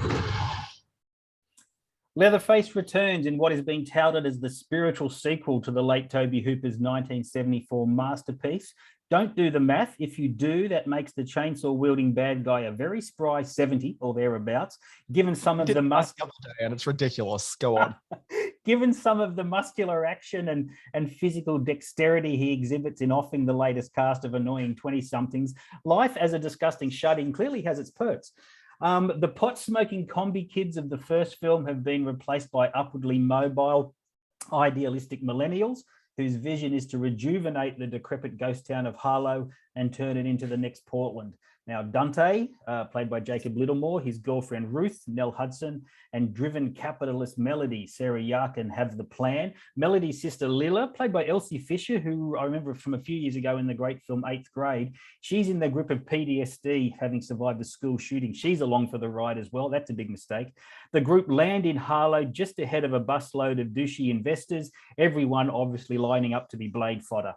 Leatherface returns in what is being touted as the spiritual sequel to the late Tobe Hooper's 1974 masterpiece. Don't do the math. If you do, that makes the chainsaw-wielding bad guy a very spry 70 or thereafter. Given some of the and it's ridiculous. Go on. Given some of the muscular action and physical dexterity he exhibits in offing the latest cast of annoying 20-somethings, life as a disgusting shut-in clearly has its perks. The pot-smoking combi kids of the first film have been replaced by upwardly mobile, idealistic millennials whose vision is to rejuvenate the decrepit ghost town of Harlow and turn it into the next Portland. Now, Dante, played by Jacob Littlemore, his girlfriend Ruth, Nell Hudson, and driven capitalist Melody, Sarah Yarkin, have the plan. Melody's sister Lila, played by Elsie Fisher, who I remember from a few years ago in the great film 8th Grade, she's in the grip of PTSD, having survived the school shooting. She's along for the ride as well. That's a big mistake. The group land in Harlow just ahead of a busload of douchey investors, everyone obviously lining up to be blade fodder.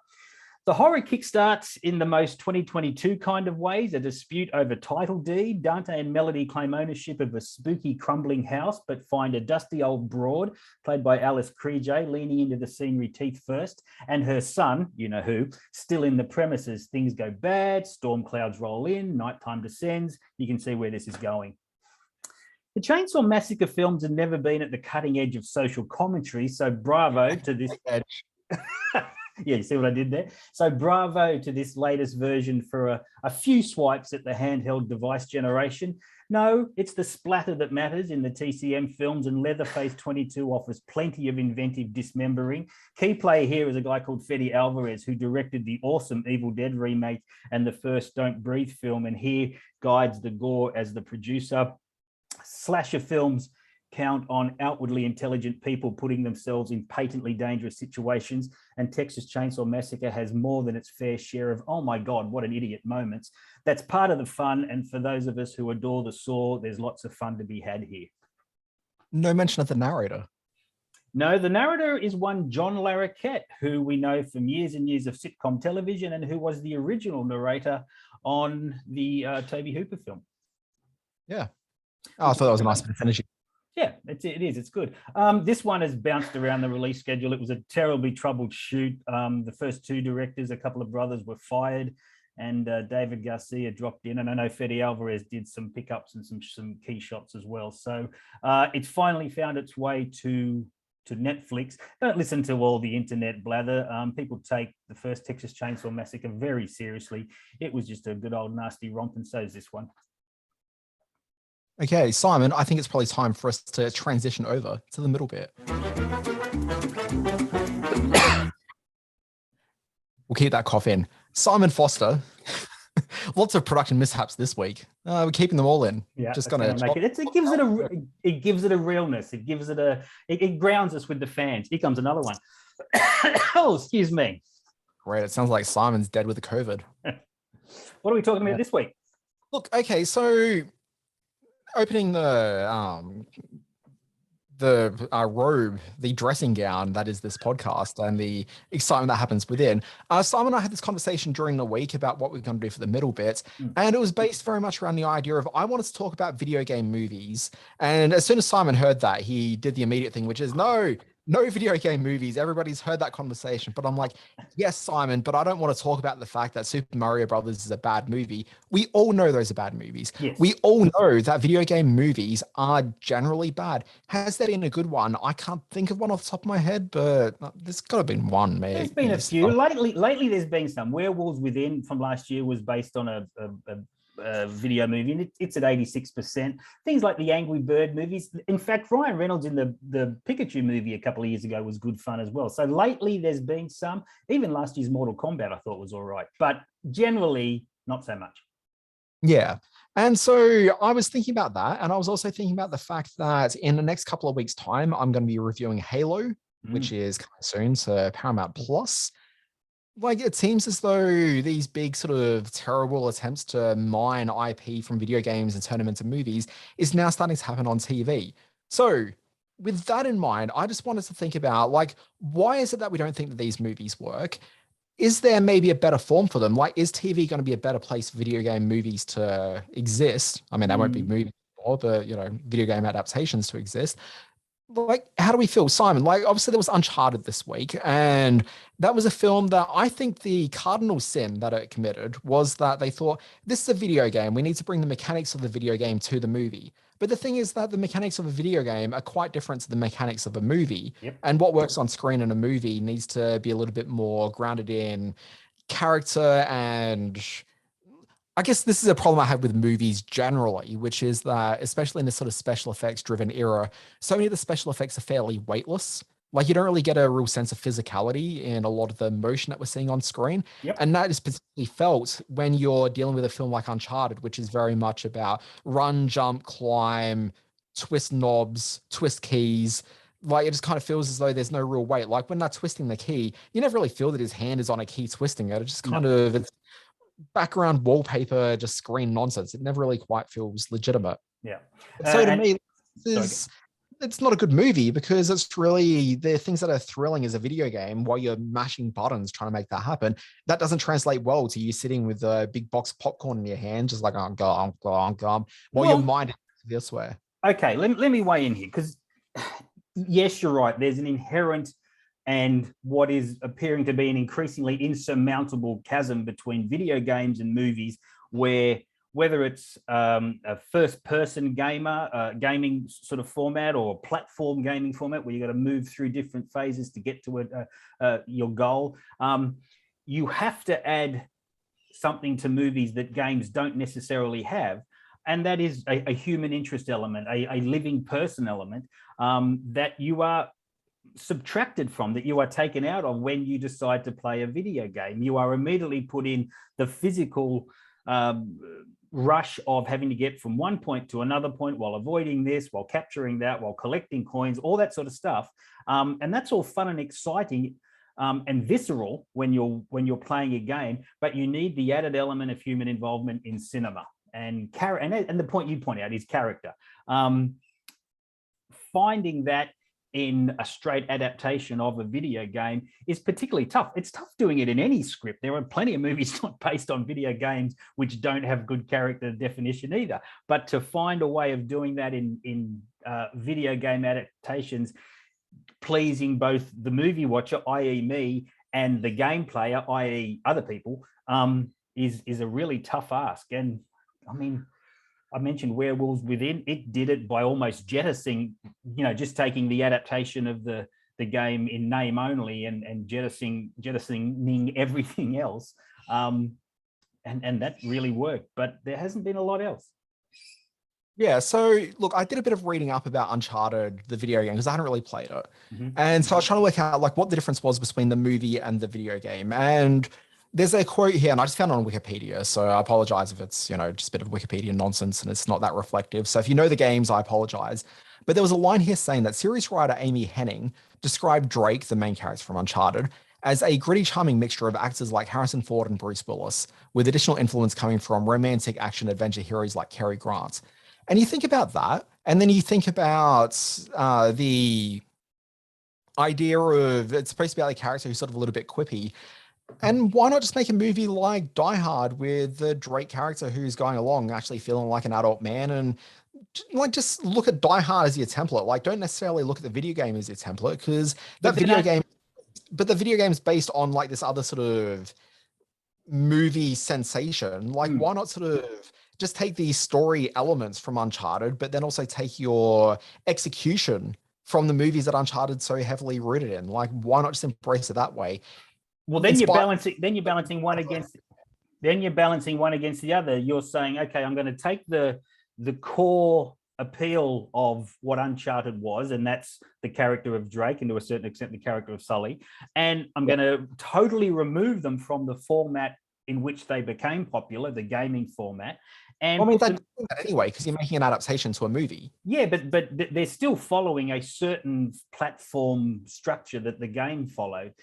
The horror kickstarts in the most 2022 kind of ways, a dispute over title deed. Dante and Melody claim ownership of a spooky crumbling house, but find a dusty old broad, played by Alice Krejay, leaning into the scenery teeth first, and her son, you know who, still in the premises. Things go bad, storm clouds roll in, nighttime descends. You can see where this is going. The Chainsaw Massacre films have never been at the cutting edge of social commentary, so bravo to this edge. Yeah, you see what I did there? So bravo to this latest version for a few swipes at the handheld device generation. No, it's the splatter that matters in the TCM films, and Leatherface 22 offers plenty of inventive dismembering. Key player here is a guy called Fede Alvarez, who directed the awesome Evil Dead remake and the first Don't Breathe film, and here guides the gore as the producer. Slasher films count on outwardly intelligent people putting themselves in patently dangerous situations, and Texas Chainsaw Massacre has more than its fair share of, oh my God, what an idiot moments. That's part of the fun, and for those of us who adore the Saw, there's lots of fun to be had here. No mention of the narrator. No, the narrator is one John Larroquette, who we know from years and years of sitcom television and who was the original narrator on the Tobe Hooper film. Yeah. Oh, I thought that was a nice bit of energy. Yeah, it is. It's good. This one has bounced around the release schedule. It was a terribly troubled shoot. The first two directors, a couple of brothers, were fired, and David Garcia dropped in. And I know Fede Alvarez did some pickups and some key shots as well. So it's finally found its way to Netflix. Don't listen to all the internet blather. People take the first Texas Chainsaw Massacre very seriously. It was just a good old nasty romp, and so is this one. Okay, Simon, I think it's probably time for us to transition over to the middle bit. We'll keep that cough in. Simon Foster, lots of production mishaps this week. We're keeping them all in. Yeah, just gonna make it. It gives it a realness. It grounds us with the fans. Here comes another one. Oh, excuse me. Great. It sounds like Simon's dead with the COVID. What are we talking about this week? Look, okay, so opening the robe, the dressing gown that is this podcast, and the excitement that happens within. Simon and I had this conversation during the week about what we're going to do for the middle bit, and it was based very much around the idea of I wanted to talk about video game movies. And as soon as Simon heard that, he did the immediate thing, which is no video game movies. Everybody's heard that conversation. But I'm like, yes, Simon, but I don't want to talk about the fact that Super Mario Brothers is a bad movie. We all know those are bad movies. Yes. We all know that video game movies are generally bad. Has there been a good one? I can't think of one off the top of my head, but there's got to have been one, maybe. There's been a few. Lately, there's been some. Werewolves Within from last year was based on a video movie, and it's at 86%. Things like the Angry Bird movies. In fact, Ryan Reynolds in the Pikachu movie a couple of years ago was good fun as well. So lately there's been some. Even last year's Mortal Kombat I thought was all right, but generally not so much. Yeah. And so I was thinking about that, and I was also thinking about the fact that in the next couple of weeks' time, I'm going to be reviewing Halo, which is coming soon to Paramount Plus. Like, it seems as though these big sort of terrible attempts to mine IP from video games and turn them into movies is now starting to happen on TV. So with that in mind, I just wanted to think about, like, why is it that we don't think that these movies work? is there maybe a better form for them? Like, is TV going to be a better place for video game movies to exist? I mean, that won't be movies or but video game adaptations to exist. Like, how do we feel, Simon? Like, obviously there was Uncharted this week, and that was a film that I think the cardinal sin that it committed was that they thought, this is a video game, we need to bring the mechanics of the video game to the movie. But the thing is that the mechanics of a video game are quite different to the mechanics of a movie. Yep. And what works on screen in a movie needs to be a little bit more grounded in character. And I guess this is a problem I have with movies generally, which is that, especially in this sort of special effects driven era, so many of the special effects are fairly weightless. Like, you don't really get a real sense of physicality in a lot of the motion that we're seeing on screen. Yep. And that is particularly felt when you're dealing with a film like Uncharted, which is very much about run, jump, climb, twist knobs, twist keys. Like, it just kind of feels as though there's no real weight. Like, when they're twisting the key, you never really feel that his hand is on a key twisting it. It just kind of, it's background wallpaper, just screen nonsense. It never really quite feels legitimate. Yeah. So to me, it's not a good movie because it's really, the things that are thrilling as a video game while you're mashing buttons trying to make that happen. That doesn't translate well to you sitting with a big box of popcorn in your hand, just like, while your mind is elsewhere. Okay, let me weigh in here, because yes, you're right. There's an inherent and what is appearing to be an increasingly insurmountable chasm between video games and movies, where whether it's a first-person gaming sort of format, or a platform gaming format where you got to move through different phases to get to your goal, you have to add something to movies that games don't necessarily have, and that is a human interest element, a living person element that you are subtracted from, that you are taken out of when you decide to play a video game. You are immediately put in the physical rush of having to get from one point to another point while avoiding this, while capturing that, while collecting coins, all that sort of stuff. And that's all fun and exciting and visceral when you're playing a game, but you need the added element of human involvement in cinema. And the point you point out is character. Finding that in a straight adaptation of a video game is particularly tough. It's tough doing it in any script. There are plenty of movies not based on video games which don't have good character definition either. But to find a way of doing that in video game adaptations, pleasing both the movie watcher, i.e. me, and the game player, i.e. other people, is a really tough ask. And I mean, I mentioned Werewolves Within. It did it by almost jettisoning, just taking the adaptation of the game in name only and jettisoning everything else. And that really worked, but there hasn't been a lot else. Yeah, so look, I did a bit of reading up about Uncharted, the video game, because I hadn't really played it. And so I was trying to work out like what the difference was between the movie and the video game. And there's a quote here, and I just found it on Wikipedia, so I apologize if it's, just a bit of Wikipedia nonsense and it's not that reflective. So if you know the games, I apologize. But there was a line here saying that series writer Amy Hennig described Drake, the main character from Uncharted, as a gritty, charming mixture of actors like Harrison Ford and Bruce Willis, with additional influence coming from romantic action adventure heroes like Cary Grant. And you think about that, and then you think about the idea of it's supposed to be like a character who's sort of a little bit quippy. And why not just make a movie like Die Hard with the Drake character who's going along actually feeling like an adult man, and like just look at Die Hard as your template. Like, don't necessarily look at the video game as your template, because the video game is based on like this other sort of movie sensation. Like, why not sort of just take these story elements from Uncharted, but then also take your execution from the movies that Uncharted so heavily rooted in? Like, why not just embrace it that way? Well, then you're balancing one against the other. You're saying, okay, I'm going to take the core appeal of what Uncharted was, and that's the character of Drake, and to a certain extent the character of Sully, and I'm going to totally remove them from the format in which they became popular, the gaming format. And I mean, they do that anyway, because you're making an adaptation to a movie. Yeah, but they're still following a certain platform structure that the game followed.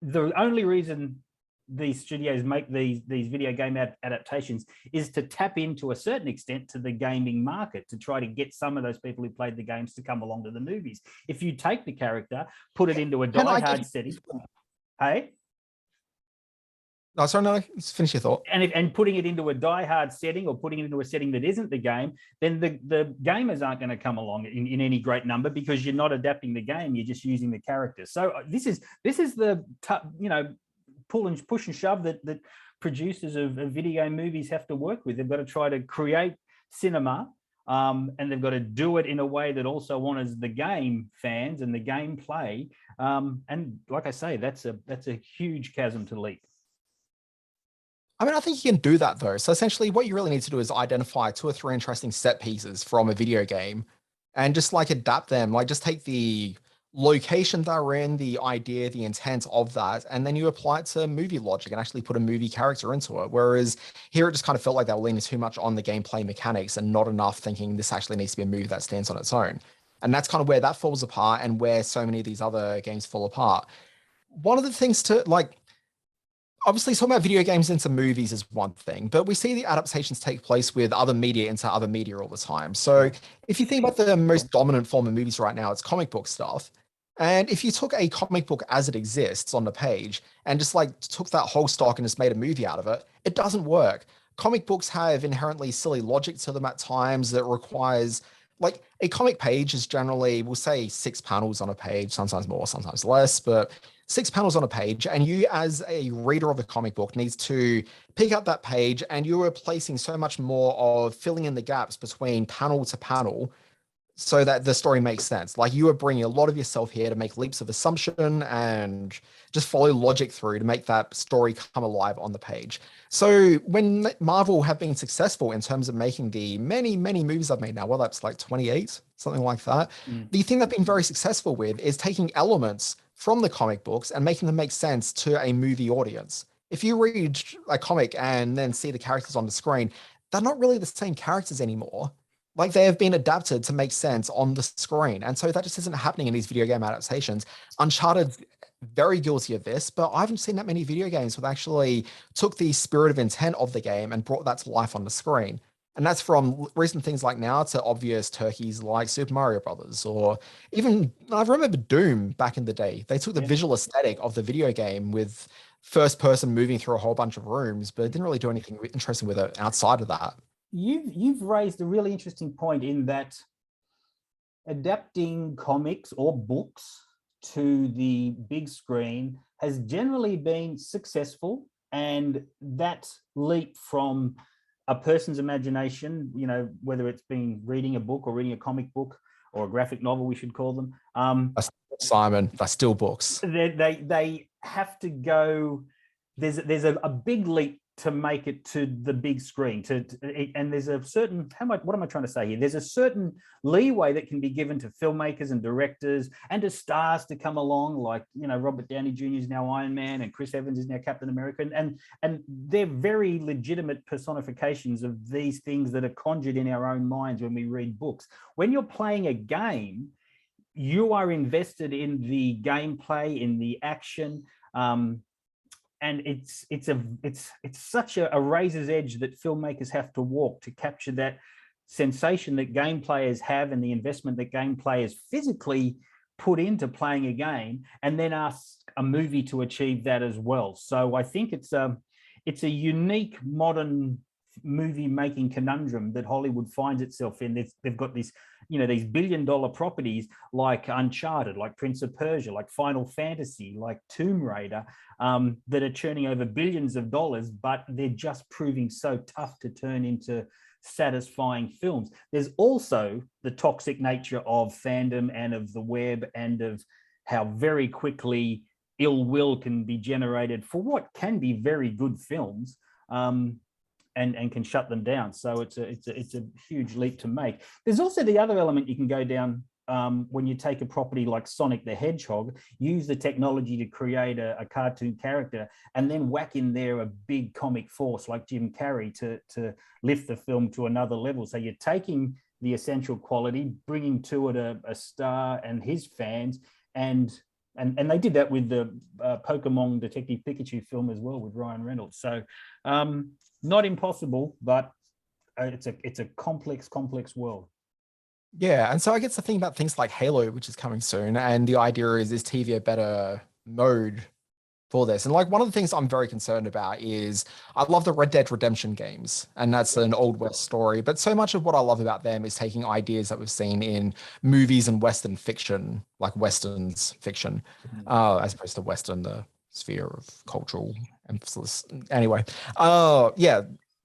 The only reason these studios make these video game adaptations is to tap into a certain extent to the gaming market, to try to get some of those people who played the games to come along to the movies. If you take the character, put it into a Die Hard setting, hey? No, sorry, no, let's finish your thought. And putting it into a die-hard setting or putting it into a setting that isn't the game, then the gamers aren't going to come along in any great number because you're not adapting the game, you're just using the characters. So this is the push and shove that producers of video game movies have to work with. They've got to try to create cinema, and they've got to do it in a way that also honors the game fans and the gameplay. And like I say, that's a huge chasm to leap. I mean, I think you can do that though. So essentially what you really need to do is identify 2 or 3 interesting set pieces from a video game and just like adapt them, like just take the location they're in, the idea, the intent of that, and then you apply it to movie logic and actually put a movie character into it. Whereas here it just kind of felt like they were leaning too much on the gameplay mechanics and not enough thinking this actually needs to be a movie that stands on its own. And that's kind of where that falls apart and where so many of these other games fall apart. One of the things to like, obviously talking about video games into movies is one thing, but we see the adaptations take place with other media into other media all the time. So if you think about the most dominant form of movies right now, it's comic book stuff. And if you took a comic book as it exists on the page and just like took that whole stock and just made a movie out of it, it doesn't work. Comic books have inherently silly logic to them at times that requires, like a comic page is generally, we'll say 6 panels on a page, sometimes more, sometimes less, but 6 panels on a page, and you as a reader of a comic book needs to pick up that page and you are placing so much more of filling in the gaps between panel to panel so that the story makes sense. Like you are bringing a lot of yourself here to make leaps of assumption and just follow logic through to make that story come alive on the page. So when Marvel have been successful in terms of making the many, many movies I've made now, well, that's like 28, something like that. The thing they've been very successful with is taking elements from the comic books and making them make sense to a movie audience. If you read a comic and then see the characters on the screen, they're not really the same characters anymore. Like they have been adapted to make sense on the screen. And so that just isn't happening in these video game adaptations. Uncharted, very guilty of this, but I haven't seen that many video games that actually took the spirit of intent of the game and brought that to life on the screen. And that's from recent things like now to obvious turkeys like Super Mario Brothers, or even, I remember Doom back in the day. They took the visual aesthetic of the video game with first person moving through a whole bunch of rooms, but it didn't really do anything interesting with it outside of that. You've raised a really interesting point in that adapting comics or books to the big screen has generally been successful, and that leap from a person's imagination, you know, whether it's been reading a book or reading a comic book or a graphic novel, we should call them. Simon, they're still books. They have to go. There's a big leap to make it to the big screen. And there's a certain, what am I trying to say here? There's a certain leeway that can be given to filmmakers and directors and to stars to come along, like, you know, Robert Downey Jr. is now Iron Man and Chris Evans is now Captain America. And they're very legitimate personifications of these things that are conjured in our own minds when we read books. When you're playing a game, you are invested in the gameplay, in the action, and it's such a razor's edge that filmmakers have to walk to capture that sensation that game players have and the investment that game players physically put into playing a game, and then ask a movie to achieve that as well. So I think it's a unique modern movie making conundrum that Hollywood finds itself in. They've got this, you know, these billion-dollar properties like Uncharted, like Prince of Persia, like Final Fantasy, like Tomb Raider, that are churning over billions of dollars, but they're just proving so tough to turn into satisfying films. There's also the toxic nature of fandom and of the web and of how very quickly ill will can be generated for what can be very good films. And can shut them down. So it's a huge leap to make. There's also the other element you can go down when you take a property like Sonic the Hedgehog, use the technology to create a cartoon character, and then whack in there a big comic force like Jim Carrey to lift the film to another level. So you're taking the essential quality, bringing to it a star and his fans, and they did that with the Pokemon Detective Pikachu film as well with Ryan Reynolds. So not impossible, but it's a complex world. Yeah, and so I guess the thing about things like Halo, which is coming soon, and the idea is TV a better mode for this. And like one of the things I'm very concerned about is I love the Red Dead Redemption games, and that's an Old West story. But so much of what I love about them is taking ideas that we've seen in movies and Western fiction, like Western's fiction, as opposed to Western, the sphere of cultural emphasis. Anyway, yeah.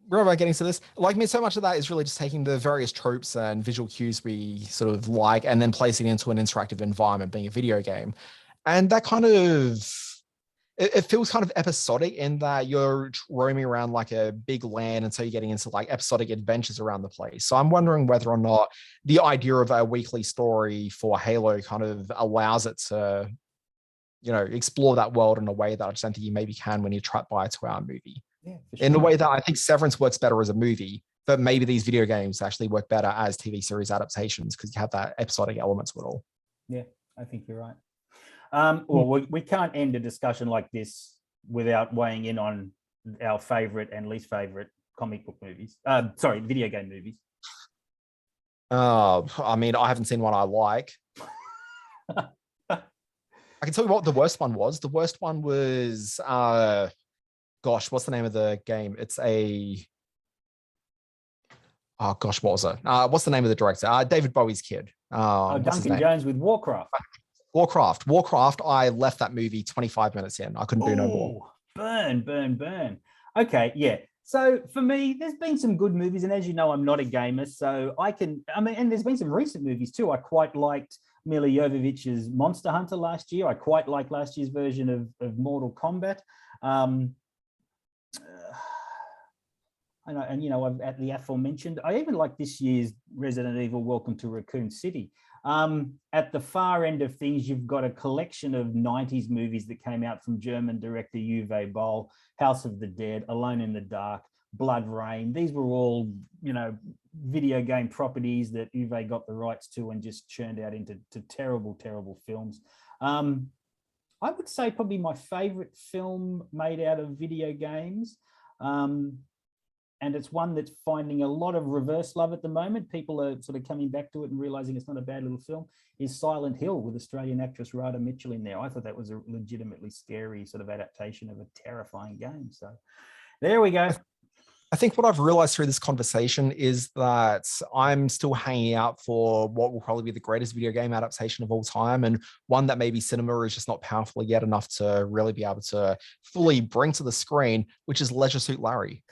Where am I getting to this? Like, I mean, so much of that is really just taking the various tropes and visual cues we sort of like and then placing it into an interactive environment, being a video game. And that kind of, it feels kind of episodic in that you're roaming around like a big land, and so you're getting into like episodic adventures around the place. So I'm wondering whether or not the idea of a weekly story for Halo kind of allows it to, you know, explore that world in a way that I just don't think you maybe can when you're trapped by a 2-hour movie. Yeah, sure. In a way that I think Severance works better as a movie, but maybe these video games actually work better as TV series adaptations because you have that episodic element to it all. Yeah, I think you're right. Well, we can't end a discussion like this without weighing in on our favorite and least favorite comic book movies. Video game movies. I mean, I haven't seen one I like. I can tell you what the worst one was. The worst one was, gosh, what's the name of the game? It's what was it? What's the name of the director? David Bowie's kid. Duncan Jones with Warcraft. Warcraft. I left that movie 25 minutes in. I couldn't do no more. Burn. Okay, yeah. So for me, there's been some good movies, and as you know, I'm not a gamer, so and there's been some recent movies too. I quite liked Mila Jovovich's Monster Hunter last year. I quite liked last year's version of Mortal Kombat. At the aforementioned, I even like this year's Resident Evil Welcome to Raccoon City. At the far end of things, you've got a collection of 90s movies that came out from German director Uwe Boll, House of the Dead, Alone in the Dark, Blood Rain. These were all, video game properties that Uwe got the rights to and just churned out into terrible, terrible films. I would say probably my favorite film made out of video games, and it's one that's finding a lot of reverse love at the moment. People are sort of coming back to it and realizing it's not a bad little film, is Silent Hill with Australian actress Radha Mitchell in there. I thought that was a legitimately scary sort of adaptation of a terrifying game. So there we go. I think what I've realized through this conversation is that I'm still hanging out for what will probably be the greatest video game adaptation of all time, and one that maybe cinema is just not powerful yet enough to really be able to fully bring to the screen, which is Leisure Suit Larry.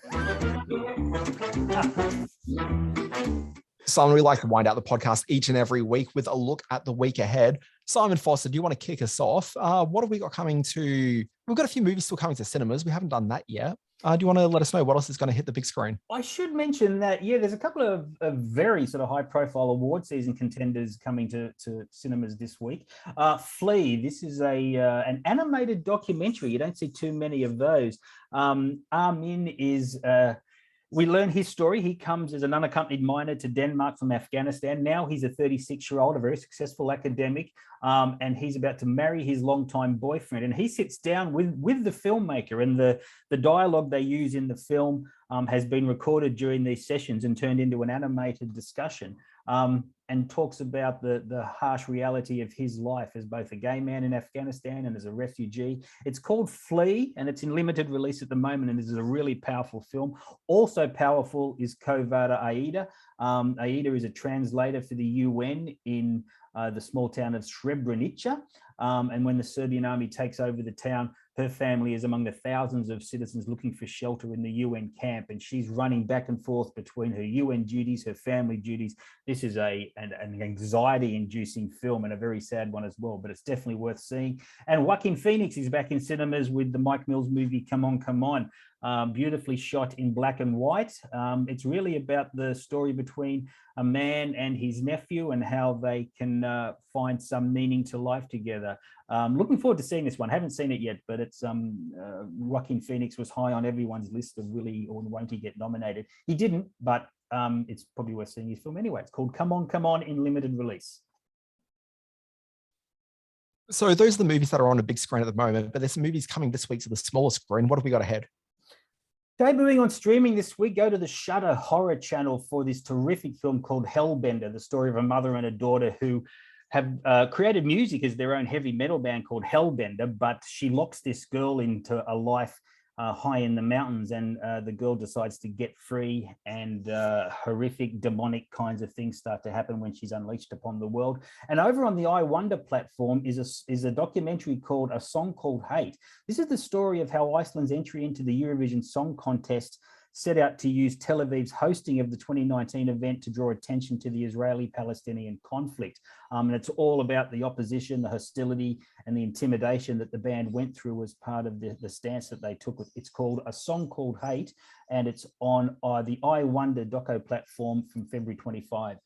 Simon, we like to wind out the podcast each and every week with a look at the week ahead. Simon Foster, do you want to kick us off? What have we got coming to? We've got a few movies still coming to cinemas. We haven't done that yet. Do you want to let us know what else is going to hit the big screen? I should mention that, yeah, there's a couple of very sort of high-profile award season contenders coming to cinemas this week. Flea, this is an animated documentary. You don't see too many of those. Armin is... we learn his story. He comes as an unaccompanied minor to Denmark from Afghanistan. Now he's a 36-year-old, a very successful academic, and he's about to marry his longtime boyfriend. And he sits down with the filmmaker, and the dialogue they use in the film has been recorded during these sessions and turned into an animated discussion, and talks about the harsh reality of his life as both a gay man in Afghanistan and as a refugee. It's called Flea, and it's in limited release at the moment, and this is a really powerful film. Also powerful is Kovada Aida. Aida is a translator for the UN in the small town of Srebrenica, and when the Serbian army takes over the town, her family is among the thousands of citizens looking for shelter in the UN camp, and she's running back and forth between her UN duties, her family duties. This is an anxiety-inducing film, and a very sad one as well, but it's definitely worth seeing. And Joaquin Phoenix is back in cinemas with the Mike Mills movie, Come On, Come On. Beautifully shot in black and white. It's really about the story between a man and his nephew and how they can find some meaning to life together. Looking forward to seeing this one. Haven't seen it yet, but it's Joaquin Phoenix was high on everyone's list of really, or won't he get nominated? He didn't, but it's probably worth seeing his film anyway. It's called Come On, Come On in limited release. So those are the movies that are on a big screen at the moment, but there's some movies coming this week to the smaller screen. What have we got ahead? Debuting on streaming this week, go to the Shudder horror channel for this terrific film called Hellbender, the story of a mother and a daughter who have created music as their own heavy metal band called Hellbender, but she locks this girl into a life high in the mountains, and the girl decides to get free, and horrific demonic kinds of things start to happen when she's unleashed upon the world. And over on the I Wonder platform is a documentary called A Song Called Hate. This is the story of how Iceland's entry into the Eurovision Song Contest set out to use Tel Aviv's hosting of the 2019 event to draw attention to the Israeli-Palestinian conflict. And it's all about the opposition, the hostility, and the intimidation that the band went through as part of the stance that they took. It's called A Song Called Hate, and it's on the I Wonder doco platform from February 25.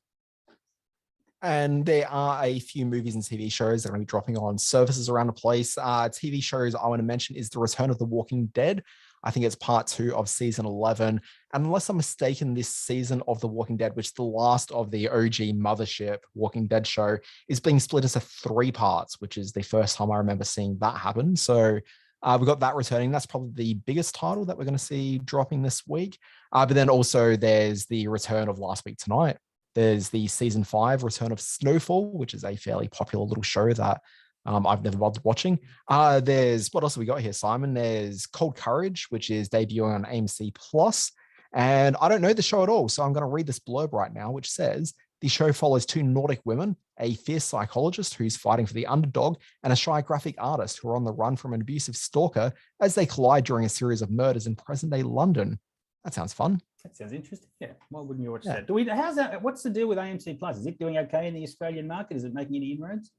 And there are a few movies and TV shows that are going to be dropping on services around the place. TV shows I want to mention is The Return of the Walking Dead. I think it's part 2 of season 11. And unless I'm mistaken, this season of The Walking Dead, which is the last of the OG mothership Walking Dead show, is being split into 3 parts, which is the first time I remember seeing that happen. So we've got that returning. That's probably the biggest title that we're going to see dropping this week. But then also there's the return of Last Week Tonight. There's the season 5 return of Snowfall, which is a fairly popular little show that I've never bothered watching. There's, what else have we got here, Simon? There's Cold Courage, which is debuting on AMC Plus. And I don't know the show at all, so I'm going to read this blurb right now, which says, the show follows 2 Nordic women, a fierce psychologist who's fighting for the underdog, and a shy graphic artist who are on the run from an abusive stalker as they collide during a series of murders in present-day London. That sounds fun. That sounds interesting. Yeah, why wouldn't you watch that? How's that? What's the deal with AMC Plus? Is it doing okay in the Australian market? Is it making any inroads?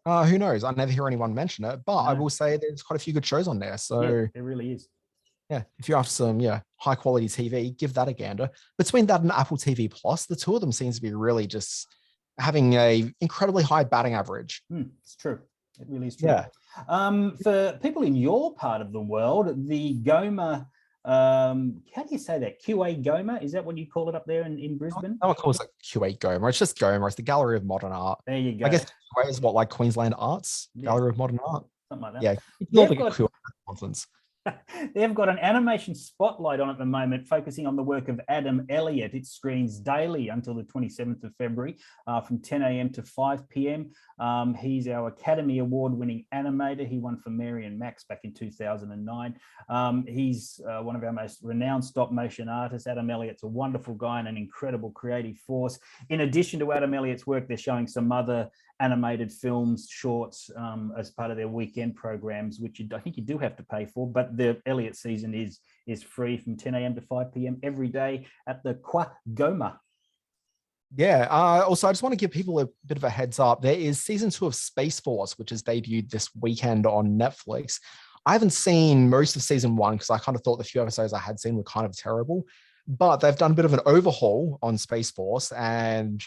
Who knows? I never hear anyone mention it, but I will say there's quite a few good shows on there. So yeah, it really is. Yeah, if you're after some high quality TV, give that a gander. Between that and Apple TV Plus, the two of them seems to be really just having a incredibly high batting average. It's true. It really is true. Yeah. For people in your part of the world, the Goma, how do you say that? QA Goma? Is that what you call it up there in Brisbane? No one calls it QA Goma. It's just Goma. It's the Gallery of Modern Art. There you go. I guess QA is what, like Queensland Arts? Gallery of Modern Art? Something like that. Yeah. It's not like a QA nonsense. They've got an animation spotlight on at the moment, focusing on the work of Adam Elliott. It screens daily until the 27th of February from 10 a.m. to 5 p.m. He's our Academy Award-winning animator. He won for Mary and Max back in 2009. He's one of our most renowned stop-motion artists. Adam Elliott's a wonderful guy and an incredible creative force. In addition to Adam Elliott's work, they're showing some other animated films, shorts, as part of their weekend programs, which I think you do have to pay for, but the Elliott season is free from 10 a.m. to 5 p.m. every day at the Qua Goma. Yeah. Also, I just want to give people a bit of a heads up. There is season 2 of Space Force, which has debuted this weekend on Netflix. I haven't seen most of season 1 because I kind of thought the few episodes I had seen were kind of terrible, but they've done a bit of an overhaul on Space Force. And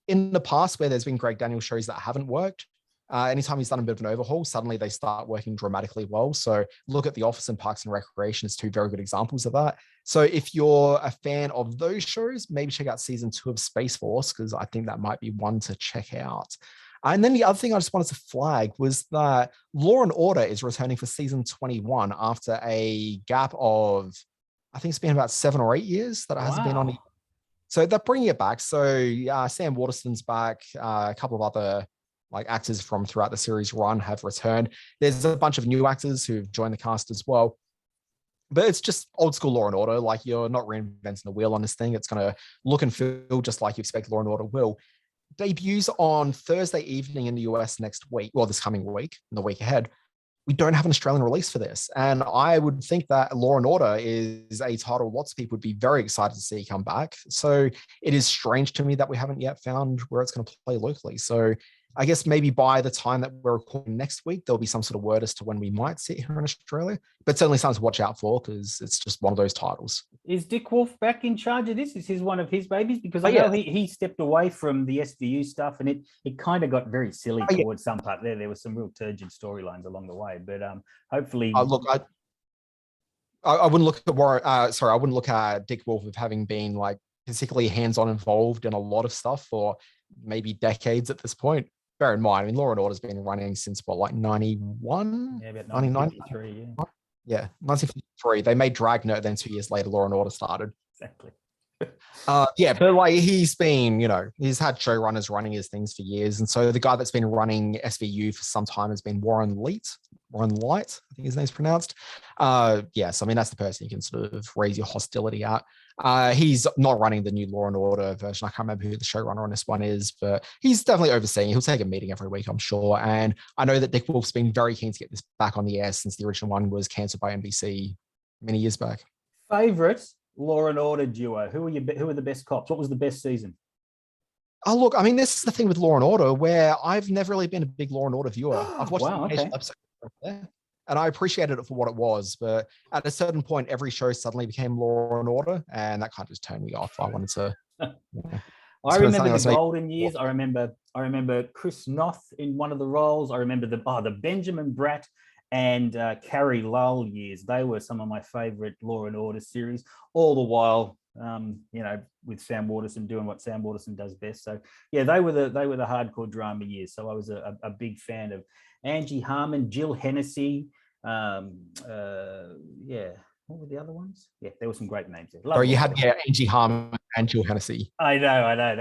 in the past, where there's been Greg Daniels shows that haven't worked, anytime he's done a bit of an overhaul, suddenly they start working dramatically well. So look at The Office and Parks and Recreation as 2 very good examples of that. So if you're a fan of those shows, maybe check out season 2 of Space Force, because I think that might be one to check out. And then the other thing I just wanted to flag was that Law and Order is returning for season 21 after a gap of, I think it's been about 7 or 8 years that it hasn't been on. So they're bringing it back. So Sam Waterston's back. A couple of other actors from throughout the series run have returned. There's a bunch of new actors who've joined the cast as well. But it's just old school Law and Order. Like, you're not reinventing the wheel on this thing. It's going to look and feel just like you expect Law and Order will. Debuts on Thursday evening in the US next week, well, this coming week, and the week ahead. We don't have an Australian release for this. And I would think that Law and Order is a title lots of people would be very excited to see come back. So it is strange to me that we haven't yet found where it's going to play locally. So I guess maybe by the time that we're recording next week, there'll be some sort of word as to when we might see it here in Australia, but certainly something to watch out for because it's just one of those titles. Is Dick Wolf back in charge of this? Is his one of his babies? Because I know he stepped away from the SVU stuff, and it kind of got very silly towards some part there. There were some real turgid storylines along the way, but hopefully. Look, I wouldn't look at I wouldn't look at Dick Wolf of having been particularly hands-on involved in a lot of stuff for maybe decades at this point. Bear in mind, Law and Order's been running since 91? Yeah, about 1953, Yeah, 1953. They made Dragnet, then 2 years later, Law and Order started. Exactly. Yeah, but like he's been, he's had showrunners running his things for years. And so the guy that's been running SVU for some time has been Warren Light, I think his name's pronounced. Yes, I mean, that's the person you can sort of raise your hostility at. He's not running the new Law and Order version. I can't remember who the showrunner on this one is, but he's definitely overseeing. He'll take a meeting every week, I'm sure. And I know that Dick Wolf's been very keen to get this back on the air since the original one was cancelled by NBC many years back. Favorite Law and Order duo? Who are the best cops? What was the best season? Oh, look, I mean, this is the thing with Law and Order where I've never really been a big Law and Order viewer. I've watched the occasional episode there, and I appreciated it for what it was. But at a certain point, every show suddenly became Law and Order, and that kind of just turned me off. I wanted to. I remember the golden years. I remember Chris Noth in one of the roles. I remember the Benjamin Bratt and Carrie Lull years. They were some of my favorite Law and Order series, all the while, with Sam Waterston doing what Sam Waterston does best. So yeah, they were the hardcore drama years. So I was a big fan of Angie Harmon, Jill Hennessy. What were the other ones? Yeah, there were some great names there. Or you had Angie Harmon and Jill Hennessy. I know.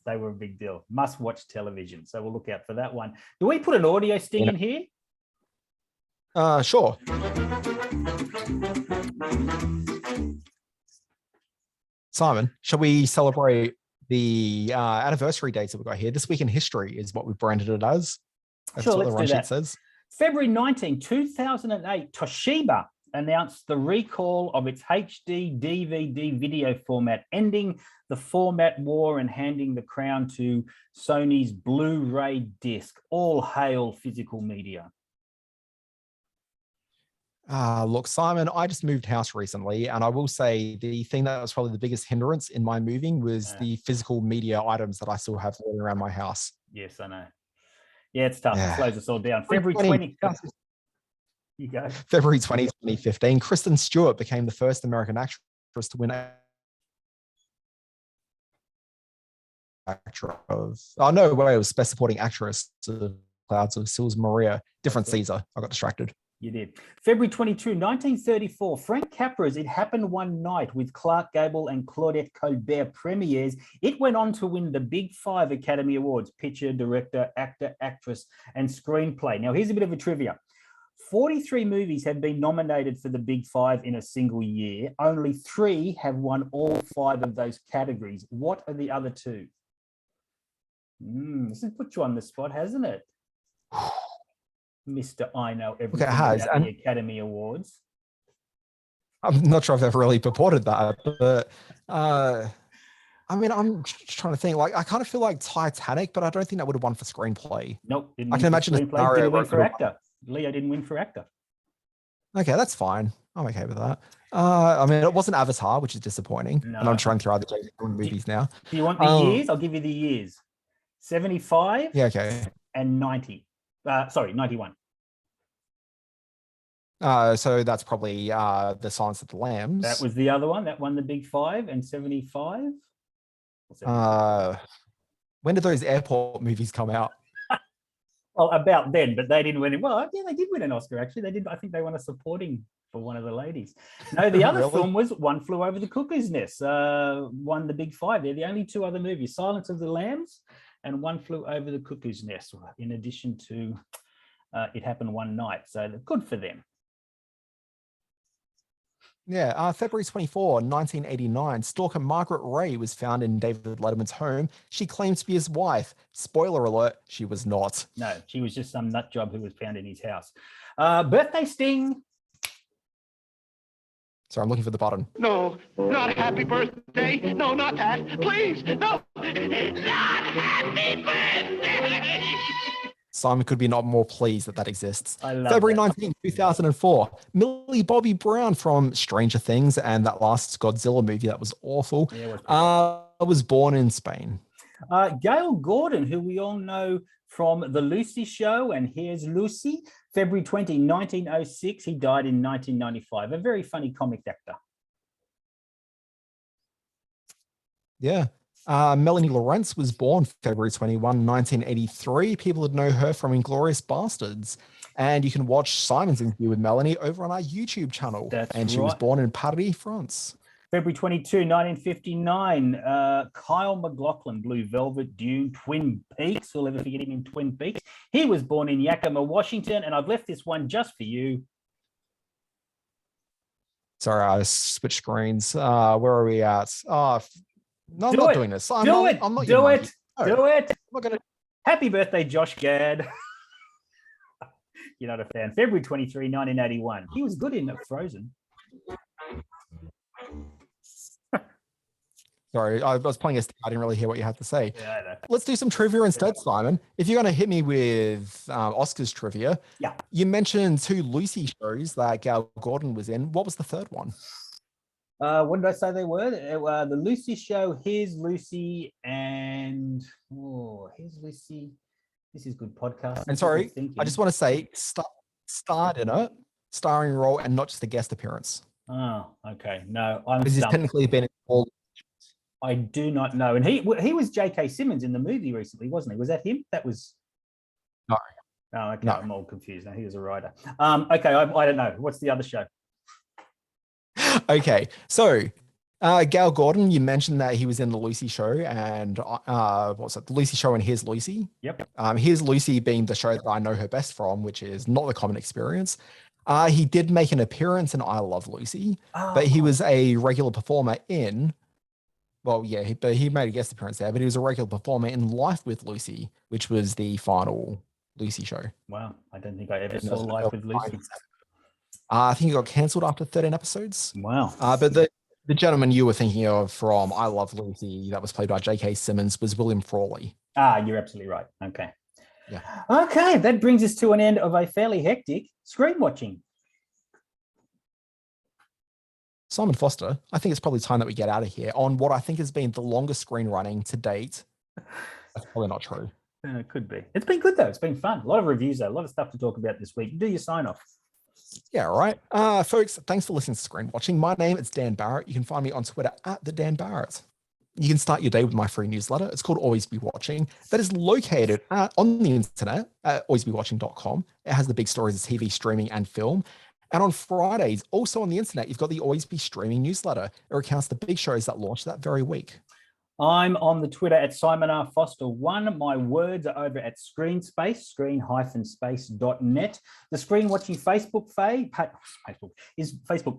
They were a big deal. Must watch television. So we'll look out for that one. Do we put an audio sting in here? Sure. Simon, shall we celebrate the anniversary dates that we've got here? This week in history is what we've branded it as. That's sure, what the run sheet that. says. February 19, 2008, Toshiba announced the recall of its HD DVD video format, ending the format war and handing the crown to Sony's Blu-ray disc. All hail physical media. Look, Simon, I just moved house recently, and I will say the thing that was probably the biggest hindrance in my moving was the physical media items that I still have floating around my house. Yes, I know. Yeah, it's tough. It slows us all down. February 20. You go. February 20, 2015, Kristen Stewart became the first American actress to win it was Best Supporting Actress of Clouds of Sils Maria. Different Caesar. I got distracted. You did. February 22, 1934, Frank Capra's It Happened One Night with Clark Gable and Claudette Colbert premieres. It went on to win the Big Five Academy Awards: Picture, Director, Actor, Actress, and Screenplay. Now, here's a bit of a trivia. 43 movies have been nominated for the Big Five in a single year. Only 3 have won all 5 of those categories. What are the other 2? This has put you on the spot, hasn't it? Mr. I know everything about the Academy Awards. I'm not sure if I've ever really purported that, but I mean, I'm trying to think. Like, I kind of feel like Titanic, but I don't think that would have won for screenplay. Nope. I can imagine a scenario didn't win for actor. Leo didn't win for actor. Okay, that's fine. I'm okay with that. I mean, it wasn't Avatar, which is disappointing. No. And I'm trying to throw out the James Bond movies now. Do you want the years? I'll give you the years. 75. Yeah, okay. And 90. 91. So that's probably The Silence of the Lambs. That was the other one. That won the Big Five. And 75. When did those airport movies come out? Well, about then, but they didn't win it. Well, yeah, they did win an Oscar, actually. They did. I think they won a supporting for one of the ladies. No, the other film was One Flew Over the Cuckoo's Nest. Won the Big Five. They're the only 2 other movies: Silence of the Lambs and One Flew Over the Cuckoo's Nest, in addition to It Happened One Night. So good for them. Yeah, February 24, 1989, stalker Margaret Ray was found in David Letterman's home. She claimed to be his wife. Spoiler alert, she was not. No, she was just some nut job who was found in his house. Birthday sting. Sorry, I'm looking for the button. No, not happy birthday. No, not that. Please, no. Not happy birthday. Simon could be not more pleased that exists. February 19, 2004, Millie Bobby Brown from Stranger Things and that last Godzilla movie that was awful, was born in Spain. Gail Gordon, who we all know from The Lucy Show and Here's Lucy, February 20, 1906. He died in 1995. A very funny comic actor. Yeah. Melanie Lawrence was born February 21, 1983. People would know her from Inglourious Bastards. And you can watch Simon's interview with Melanie over on our YouTube channel. She was born in Paris, France. February 22, 1959, Kyle MacLachlan, Blue Velvet, Dune, Twin Peaks. We'll never forget him in Twin Peaks. He was born in Yakima, Washington, and I've left this one just for you. Sorry, I switched screens. Where are we at? Oh, no, I'm Do not it. doing this. Do it. I'm not Do your it. monkey. No, Do it. I'm not gonna. Happy birthday, Josh Gad. You're not a fan. February 23, 1981. He was good in Frozen. Sorry, I was playing I didn't really hear what you had to say. Yeah, I know. Let's do some trivia instead, Simon. If you're going to hit me with Oscars trivia, yeah, you mentioned 2 Lucy shows that Gal Gordon was in. What was the third one? What did I say they were? The Lucy Show, Here's Lucy, and Here's Lucy. This is good podcast. And sorry, I just want to say, starred in it, starring role, and not just a guest appearance. Oh, okay. No, I'm This has technically been in all. I do not know. And he was J.K. Simmons in the movie recently, wasn't he? Was that him? That was. No. Oh, okay. No. I'm all confused now. He was a writer. Okay, I don't know. What's the other show? Okay, so Gal Gordon, you mentioned that he was in the Lucy Show, and what's it? The Lucy Show and Here's Lucy. Yep. Here's Lucy being the show that I know her best from, which is Not the Common Experience. He did make an appearance in I Love Lucy, but he was a regular performer in. Well, yeah, but he made a guest appearance there, but he was a regular performer in Life with Lucy, which was the final Lucy show. Wow, I don't think I ever saw Life with Lucy. I think it got cancelled after 13 episodes. Wow. But the gentleman you were thinking of from I Love Lucy, that was played by J.K. Simmons, was William Frawley. You're absolutely right. Okay. Yeah. Okay, that brings us to an end of a fairly hectic screen watching. Simon Foster, I think it's probably time that we get out of here on what I think has been the longest screen running to date. That's probably not true. It could be. It's been good, though. It's been fun. A lot of reviews, though. A lot of stuff to talk about this week. Do your sign off. Yeah, all right. Folks, thanks for listening to Screen Watching. My name is Dan Barrett. You can find me on Twitter at the Dan Barrett. You can start your day with my free newsletter. It's called Always Be Watching. That is located on the internet at alwaysbewatching.com. It has the big stories of TV, streaming, and film. And on Fridays, also on the internet, you've got the Always Be Streaming newsletter. It recounts the big shows that launch that very week. I'm on the Twitter at Simon R. Foster1. My words are over at Screenspace, screen-space.net. The Screen Watching Facebook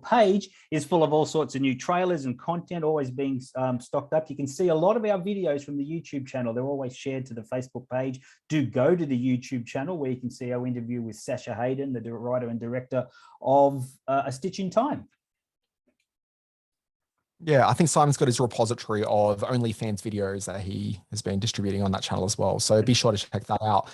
page is full of all sorts of new trailers and content always being stocked up. You can see a lot of our videos from the YouTube channel. They're always shared to the Facebook page. Do go to the YouTube channel where you can see our interview with Sasha Hayden, the writer and director of A Stitch in Time. Yeah, I think Simon's got his repository of OnlyFans videos that he has been distributing on that channel as well. So be sure to check that out.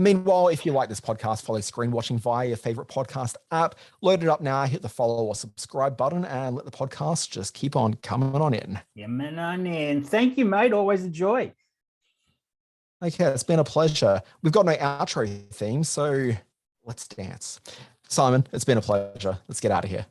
Meanwhile, if you like this podcast, follow Screen Watching via your favorite podcast app. Load it up now, hit the follow or subscribe button, and let the podcast just keep on coming on in. Coming on in. Thank you, mate. Always a joy. Okay, it's been a pleasure. We've got no outro theme, so let's dance. Simon, it's been a pleasure. Let's get out of here.